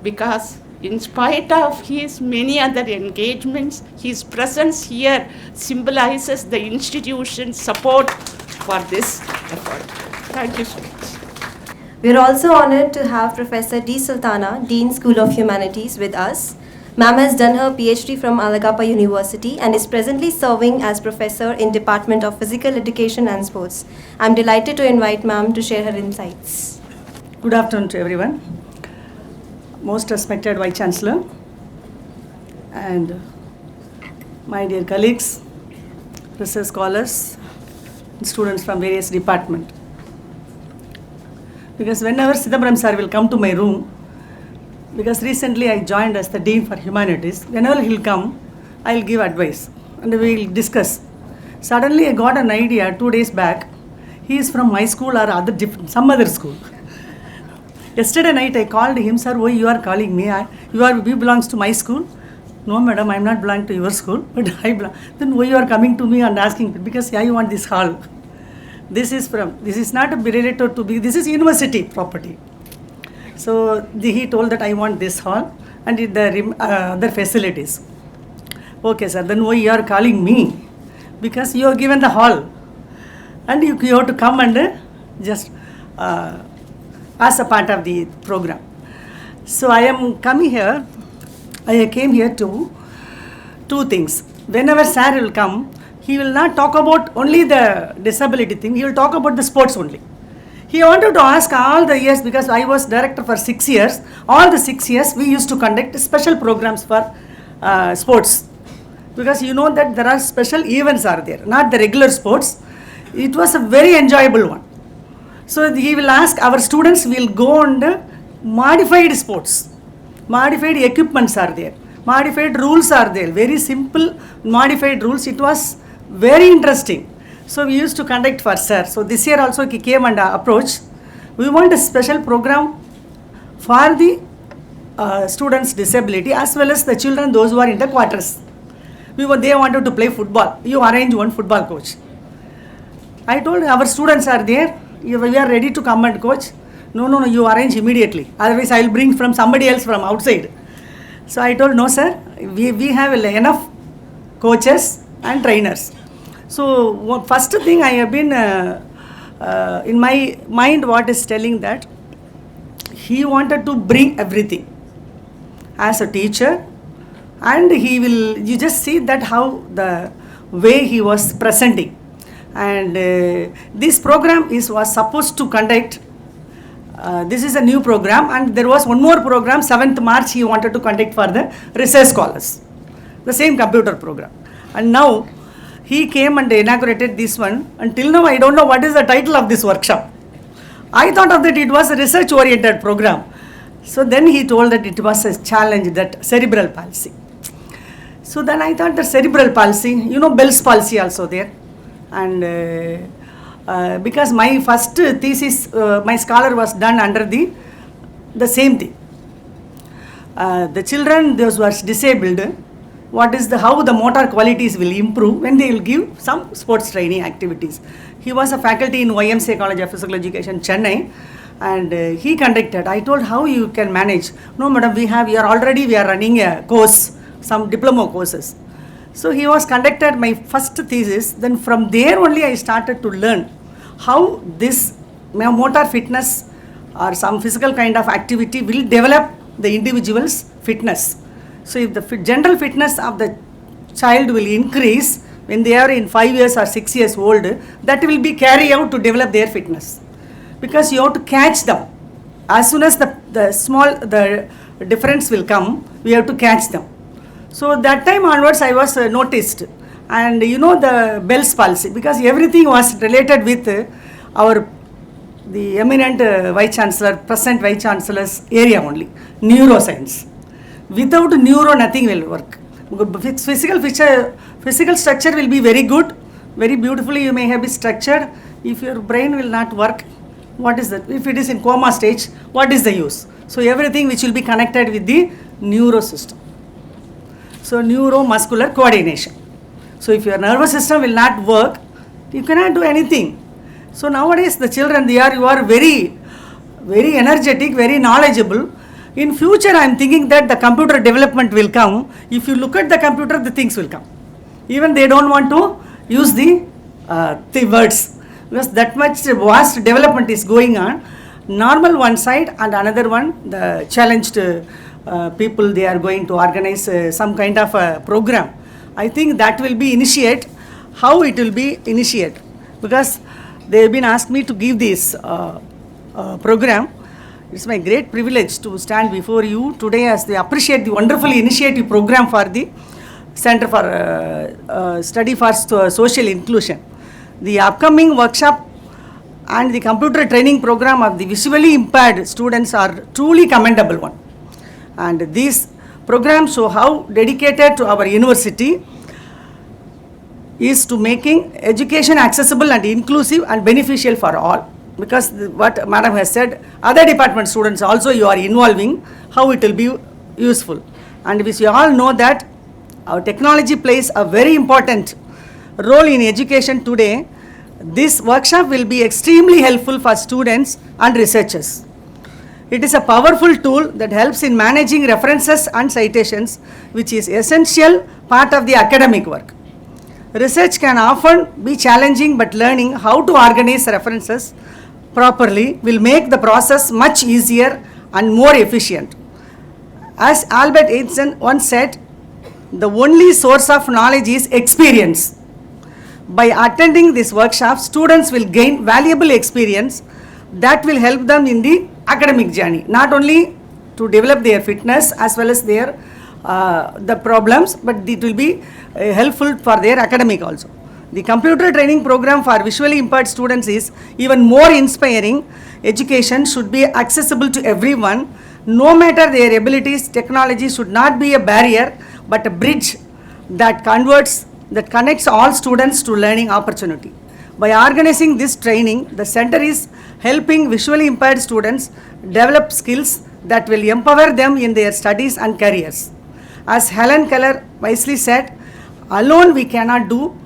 because in spite of his many other engagements, his presence here symbolizes the institution's support for this effort. Thank you so much. We are also honored to have Professor D. Sultana, Dean School of Humanities, with us. Ma'am has done her PhD from Alagappa University and is presently serving as professor in Department of Physical Education and Sports. I'm delighted to invite Ma'am to share her insights. Good afternoon to everyone. Most respected Vice Chancellor and my dear colleagues, research scholars, and students from various departments. Because whenever Chidambaram sir will come to my room, because recently I joined as the Dean for Humanities, whenever he'll come, I'll give advice and we'll discuss. Suddenly I got an idea 2 days back, he is from my school or some other school. Yesterday night I called him, sir, why you are calling me? You belongs to my school. No, madam, I'm not belong to your school, but I belong. Then why you are coming to me and asking? Because I want this hall. This is not related to be, this is university property. So he told that I want this hall and the other facilities. Okay, sir, then why you are calling me? Because you are given the hall and you have to come and just as a part of the program. So I am coming here, I came here to two things. Whenever sir will come, he will not talk about only the disability thing, he will talk about the sports only. He wanted to ask all the years, because I was director for 6 years, all the 6 years we used to conduct special programs for sports. Because you know that there are special events are there, not the regular sports. It was a very enjoyable one. So he will ask, our students will go on the modified sports. Modified equipments are there. Modified rules are there. Very simple modified rules. It was very interesting. So we used to conduct for sir. So this year also he came and approached. We want a special program for the students' disability as well as the children, those who are in the quarters. They wanted to play football. You arrange one football coach. I told our students are there. We are ready to come and coach. No, you arrange immediately. Otherwise, I will bring from somebody else from outside. So I told, no, sir, we have enough coaches and trainers. So first thing I have been, in my mind, what is telling that he wanted to bring everything as a teacher, and he will, you just see that how the way he was presenting. And this program was supposed to conduct, this is a new program, and there was one more program, 7th March he wanted to conduct for the research scholars, the same computer program. And now he came and inaugurated this one. Until now I don't know what is the title of this workshop. I thought of that it was a research oriented program. So then he told that it was a challenge, that cerebral palsy. So then I thought the cerebral palsy, you know, Bell's palsy also there. And because my first thesis, my scholar was done under the same thing. The children, those who are disabled, how the motor qualities will improve when they will give some sports training activities. He was a faculty in YMCA College of Physical Education, Chennai, and he conducted. I told, how you can manage? No, madam, we are running a course, some diploma courses. So he was conducted my first thesis. Then from there only I started to learn how this motor fitness or some physical kind of activity will develop the individual's fitness. So if the general fitness of the child will increase when they are in 5 years or 6 years old, that will be carried out to develop their fitness. Because you have to catch them. As soon as the difference will come, we have to catch them. So that time onwards I was noticed. And you know the Bell's palsy, because everything was related with the eminent Vice Chancellor, present Vice Chancellor's area only, neuroscience. Without neuro, nothing will work. Physical structure will be very good, very beautifully you may have been structured. If your brain will not work, what is that? If it is in coma stage, what is the use? So everything which will be connected with the neuro system. So neuromuscular coordination. So if your nervous system will not work, you cannot do anything. So nowadays the children, you are very, very energetic, very knowledgeable. In future I am thinking that the computer development will come. If you look at the computer, the things will come. Even they don't want to use the words, because that much vast development is going on. Normal one side, and another one, the challenged people, they are going to organize some kind of a program. I think that will be initiate. How it will be initiate? Because they have been asked me to give this program. It's my great privilege to stand before you today as they appreciate the wonderful initiative program for the Center for Study for Social Inclusion. The upcoming workshop and the computer training program of the visually impaired students are truly commendable one. And these programs show how dedicated to our university is to making education accessible and inclusive and beneficial for all. Because what Madam has said, other department students also you are involving, how it will be useful. And we all know that Our technology plays a very important role in education today. This workshop will be extremely helpful for students and researchers. It is a powerful tool that helps in managing references and citations, which is essential part of the academic work. Research can often be challenging, but learning how to organize references properly will make the process much easier and more efficient. As Albert Einstein once said, the only source of knowledge is experience. By attending this workshop, students will gain valuable experience that will help them in the academic journey, not only to develop their fitness as well as their the problems, but it will be helpful for their academic also. The computer training program for visually impaired students is even more inspiring. Education should be accessible to everyone. No matter their abilities, technology should not be a barrier, but a bridge that connects all students to learning opportunity. By organizing this training, the center is helping visually impaired students develop skills that will empower them in their studies and careers. As Helen Keller wisely said, alone we cannot do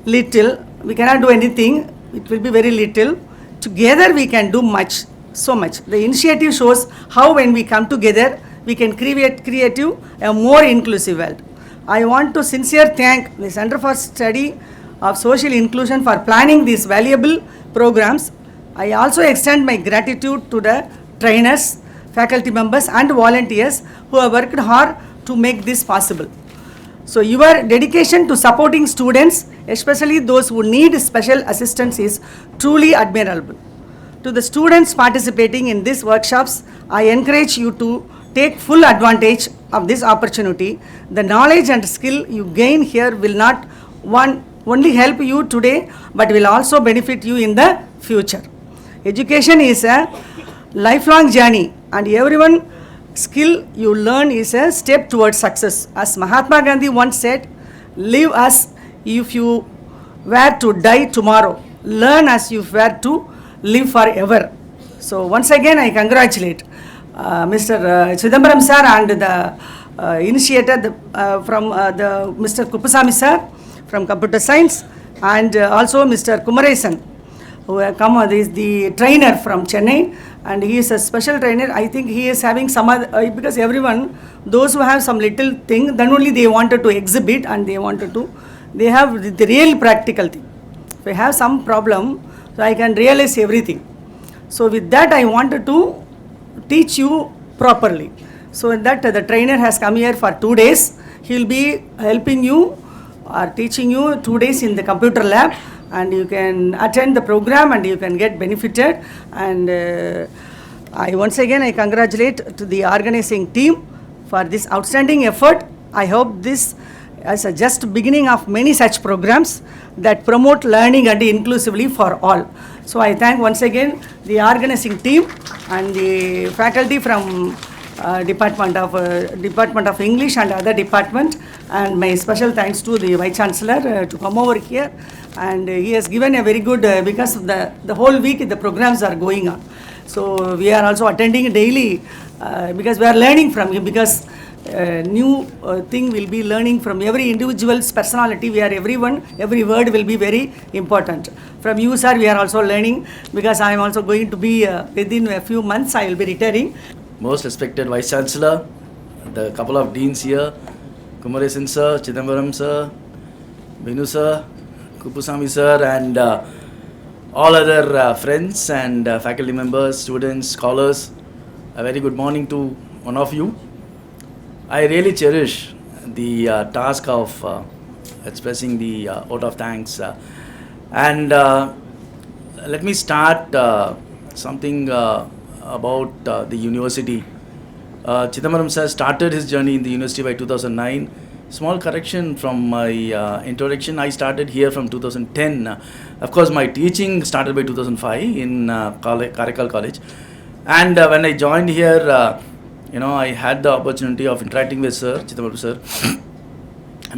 anything, it will be very little. Together we can do much, so much. The initiative shows how when we come together, we can create a more inclusive world. I want to sincerely thank the Center for Study of Social Inclusion for planning these valuable programs. I also extend my gratitude to the trainers, faculty members and volunteers who have worked hard to make this possible. So your dedication to supporting students, especially those who need special assistance, is truly admirable. To the students participating in these workshops, I encourage you to take full advantage of this opportunity. The knowledge and skill you gain here will not only help you today, but will also benefit you in the future. Education is a lifelong journey, and every skill you learn is a step towards success. As Mahatma Gandhi once said, live as if you were to die tomorrow. Learn as if you were to live forever. So once again, I congratulate Mr. Chidambaram sir and the initiator from the Mr. Kuppusamy sir from Computer Science, and also Mr. Kumaresan, who have come, is the trainer from Chennai, and he is a special trainer. I think he is having some other, because everyone, those who have some little thing, then only they wanted to exhibit and they have the real practical thing. If I have some problem, so I can realize everything. So with that, I wanted to teach you properly. So in that, the trainer has come here for 2 days. He will be helping you or teaching you 2 days in the computer lab, and you can attend the program and you can get benefited. And I once again I congratulate to the organizing team for this outstanding effort. I hope this as a just beginning of many such programs that promote learning and inclusively for all. So I thank once again the organizing team and the faculty from Department of English and other department, and my special thanks to the Vice Chancellor to come over here, and he has given a very good because the whole week the programs are going on. So we are also attending daily because we are learning from him, because new thing will be learning from every individual's personality. We are every word will be very important. From you sir, we are also learning, because I am also going to be within a few months I will be retiring. Most respected Vice Chancellor, the couple of deans here, Kumaresan sir, Chidambaram sir, Binu sir, Kuppusamy sir, and all other friends and faculty members, students, scholars, a very good morning to one of you. I really cherish the task of expressing the vote of thanks. And let me start something about the university. Chidambaram sir started his journey in the university by 2009. Small correction from my introduction, I started here from 2010. Of course, my teaching started by 2005 in Karaikal College. And when I joined here, I had the opportunity of interacting with Sir Chidambaram sir.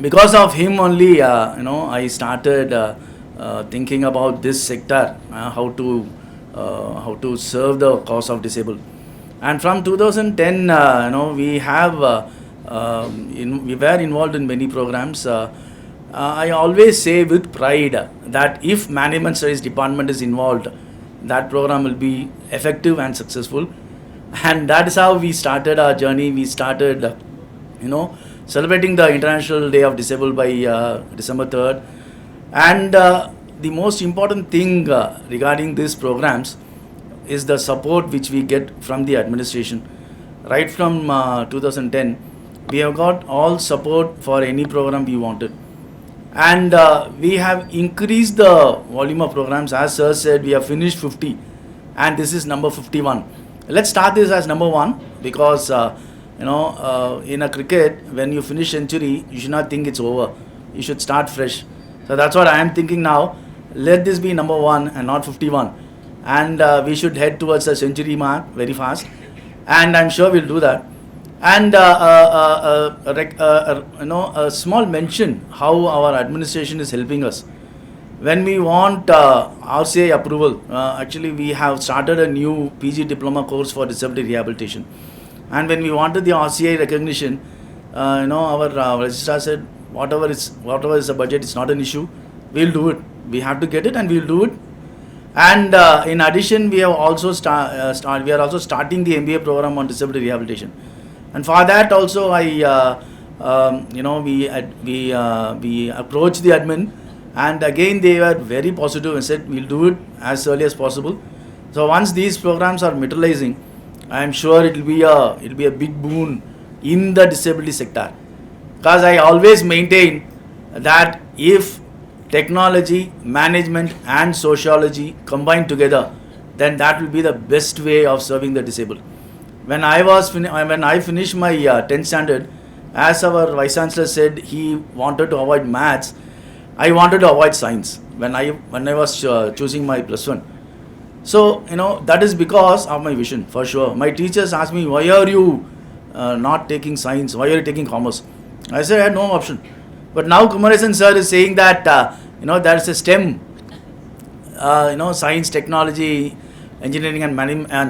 Because of him only, I started thinking about this sector, how to serve the cause of disabled. And from 2010, we have we were involved in many programs. I always say with pride that if management studies department is involved, that program will be effective and successful. And that is how we started our journey. We started, celebrating the International Day of Disabled by December 3rd. And the most important thing regarding these programs is the support which we get from the administration. Right from 2010, we have got all support for any program we wanted. And we have increased the volume of programs. As sir said, we have finished 50 and this is number 51. Let's start this as number 1 because in a cricket, when you finish century, you should not think it's over. You should start fresh. So that's what I am thinking now. Let this be number 1 and not 51. And we should head towards the century mark very fast. And I'm sure we'll do that. And a small mention how our administration is helping us. When we want RCI approval, actually we have started a new PG diploma course for disability rehabilitation. And when we wanted the RCI recognition, our registrar said, whatever is the budget, it's not an issue. We'll do it. We have to get it and we'll do it. And in addition, we have also we are also starting the MBA program on disability rehabilitation. And for that also, we approached the admin, and again they were very positive and said we'll do it as early as possible. So once these programs are materializing, I am sure it will be a big boon in the disability sector. Because I always maintain that if technology, management and sociology combined together, then that will be the best way of serving the disabled. When I finished my 10th standard, as our Vice Chancellor said, he wanted to avoid maths. I wanted to avoid science when I was choosing my +1. So, that is because of my vision, for sure. My teachers asked me, why are you not taking science? Why are you taking commerce? I said, I had no option. But now Kumaresan sir is saying that, there is a STEM, science, technology, engineering and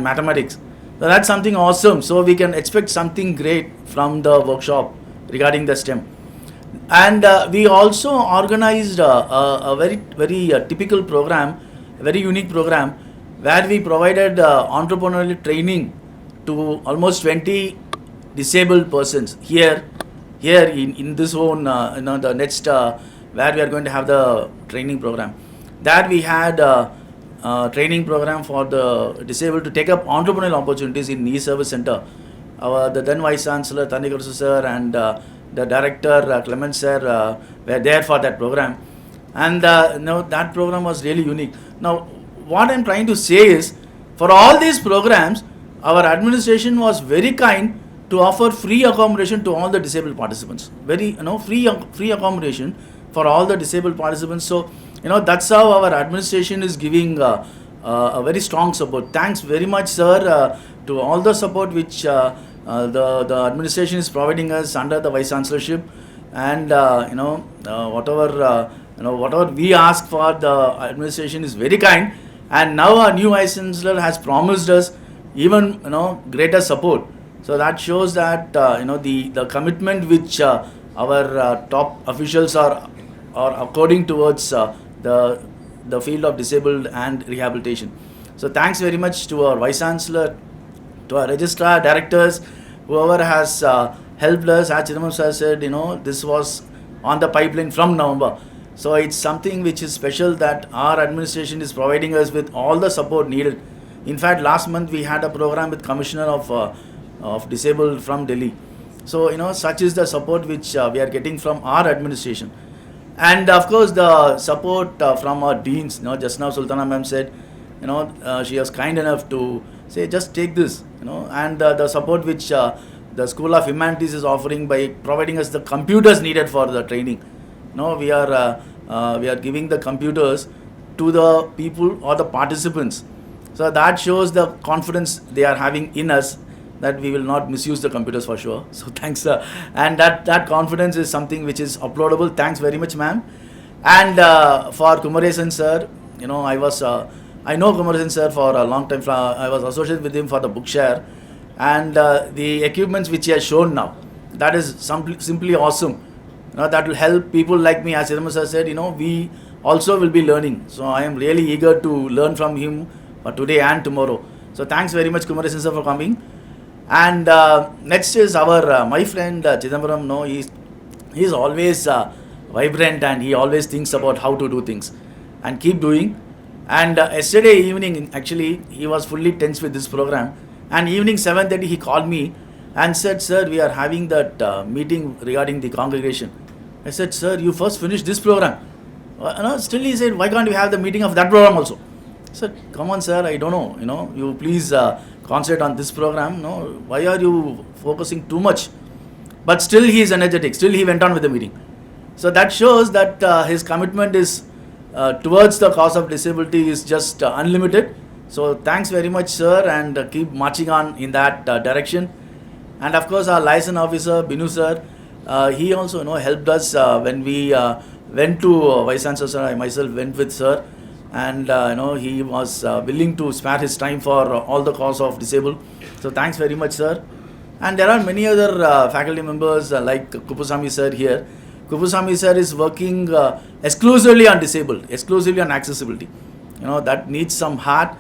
mathematics. So that's something awesome. So we can expect something great from the workshop regarding the STEM. And we also organized a very typical program, a very unique program, where we provided entrepreneurial training to almost 20 disabled persons here in this own, the next where we are going to have the training program. That we had training program for the disabled to take up entrepreneurial opportunities in e-service center. The then Vice Chancellor Tandikar sir and the Director Clement sir were there for that program. And that program was really unique. Now, what I'm trying to say is, for all these programs, our administration was very kind to offer free accommodation to all the disabled participants. Free accommodation for all the disabled participants. So, that's how our administration is giving a very strong support. Thanks very much, sir, to all the support which the administration is providing us under the Vice Chancellorship. And whatever we ask for, the administration is very kind. And now our new Vice Chancellor has promised us even greater support. So that shows that the commitment which our top officials are according towards the field of disabled and rehabilitation. So thanks very much to our Vice Chancellor, to our registrar, directors, whoever has helped us. As Chidambaram sir said, this was on the pipeline from November. So it's something which is special that our administration is providing us with all the support needed. In fact, last month we had a program with Commissioner of Disabled from Delhi. So, such is the support which we are getting from our administration. And of course, the support from our deans. Just now Sultana ma'am said, she was kind enough to say, just take this, and the support which the School of Humanities is offering by providing us the computers needed for the training. We are giving the computers to the people or the participants. So that shows the confidence they are having in us, that we will not misuse the computers for sure. So thanks, and that confidence is something which is uploadable. Thanks very much, ma'am. And for Kumaresan sir, I know Kumaresan sir for a long time. I was associated with him for the book share, and the equipments which he has shown now. that is simply awesome. That will help people like me. As Chidambaram sir said, we also will be learning. So I am really eager to learn from him today and tomorrow. So thanks very much, Kumaresan sir, for coming. And next is our my friend Chidambaram. No, he's always vibrant, and he always thinks about how to do things and keep doing. And yesterday evening, actually, he was fully tense with this program. And evening 7:30, he called me and said, "Sir, we are having that meeting regarding the congregation." I said, "Sir, you first finish this program." Still he said, "Why can't we have the meeting of that program also?" I said, "Come on, sir, I don't know. You please concentrate on this program. No, why are you focusing too much?" But still he is energetic. Still he went on with the meeting. So that shows that his commitment is towards the cause of disability is just unlimited. So thanks very much, sir, and keep marching on in that direction. And of course, our liaison officer Binu sir, he also helped us when we went to Vice Chancellor sir. I myself went with sir, and he was willing to spare his time for all the cause of disabled. So thanks very much, sir. And there are many other faculty members like Kupusamy sir here. Kupusamy sir is working exclusively on disabled, exclusively on accessibility. That needs some heart,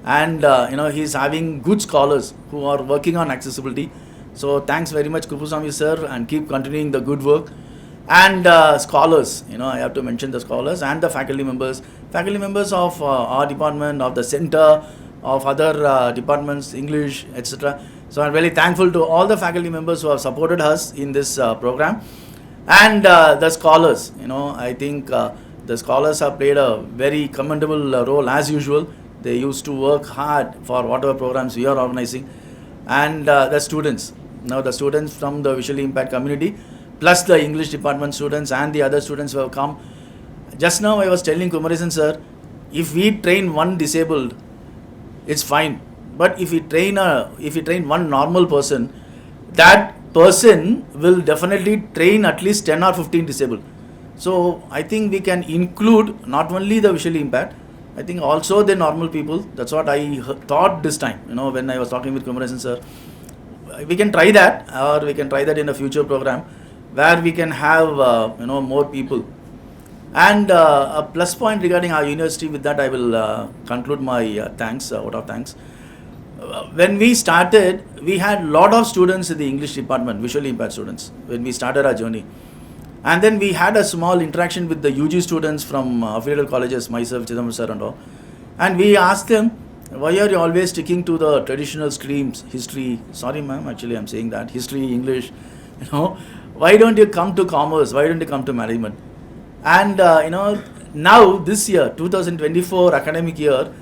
and he's having good scholars who are working on accessibility. So thanks very much, Kupusamy sir, and keep continuing the good work. And scholars, I have to mention the scholars and the faculty members of our department, of the center, of other departments, English, etc. So I'm really thankful to all the faculty members who have supported us in this program. And the scholars, I think the scholars have played a very commendable role as usual. They used to work hard for whatever programs we are organizing. And the students, the students from the visually impaired community, plus the English department students and the other students who have come. Just now I was telling Kumaresan sir, if we train one disabled, it's fine. But if we train one normal person, that person will definitely train at least 10 or 15 disabled. So I think we can include not only the visually impaired, I think also the normal people. That's what I thought this time, when I was talking with Kumaresan sir. We can try that, or we can try that in a future program where we can have more people. And a plus point regarding our university, with that I will conclude my thanks, vote of thanks. When we started, we had a lot of students in the English department, visually impaired students, when we started our journey. And then we had a small interaction with the UG students from affiliated colleges, myself, Chidambaram sir and all. And we asked them, why are you always sticking to the traditional streams, history, sorry ma'am, actually I'm saying that, history, English, why don't you come to commerce, why don't you come to management? And now this year, 2024 academic year,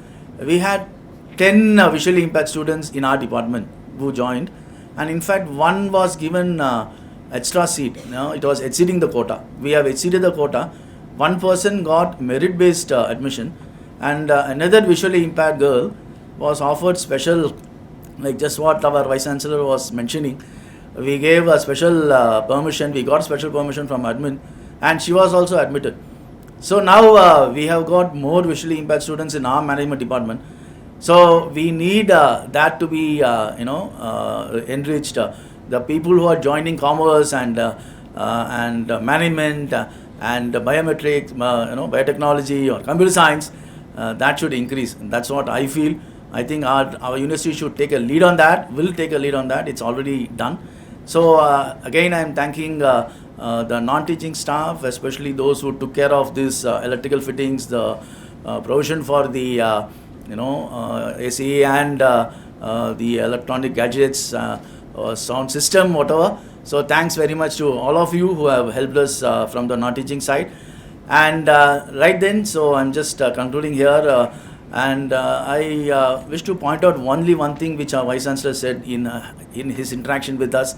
we had 10 visually impaired students in our department who joined, and in fact one was given extra seat. It was exceeding the quota. We have exceeded the quota. One person got merit-based admission, and another visually impaired girl was offered special, like just what our Vice Chancellor was mentioning. We gave a special permission. We got special permission from admin, and she was also admitted. So now we have got more visually impaired students in our management department. So we need that to be enriched. The people who are joining commerce and management and biometrics, biotechnology or computer science, that should increase. And that's what I feel. I think our university should take a lead on that. Will take a lead on that. It's already done. So again, I am thanking the non-teaching staff, especially those who took care of this electrical fittings, the provision for the ACE and the electronic gadgets, sound system, whatever. So thanks very much to all of you who have helped us from the non-teaching side. And right then, so I'm just concluding here, and I wish to point out only one thing which our Vice Chancellor said in his interaction with us.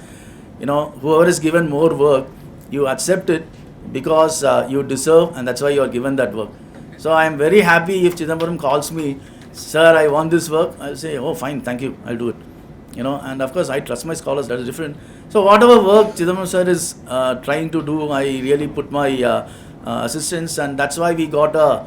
Whoever is given more work, you accept it because you deserve, and that's why you are given that work. So I am very happy if Chidambaram calls me, "Sir, I want this work." I'll say, "Oh, fine, thank you, I'll do it." And of course I trust my scholars, that is different. So whatever work Chidambaram sir is trying to do, I really put my assistance, and that's why we got a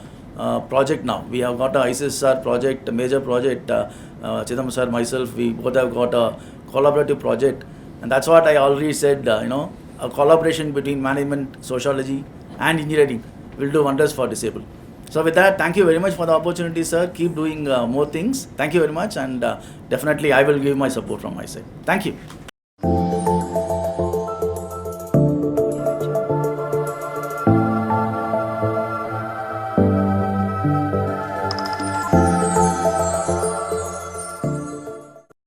project now. We have got a ICSR project, a major project. Chidambaram sir, myself, we both have got a collaborative project And that's what I already said, a collaboration between management, sociology and engineering will do wonders for disabled. So with that, thank you very much for the opportunity, sir. Keep doing more things. Thank you very much, and definitely I will give my support from my side. Thank you.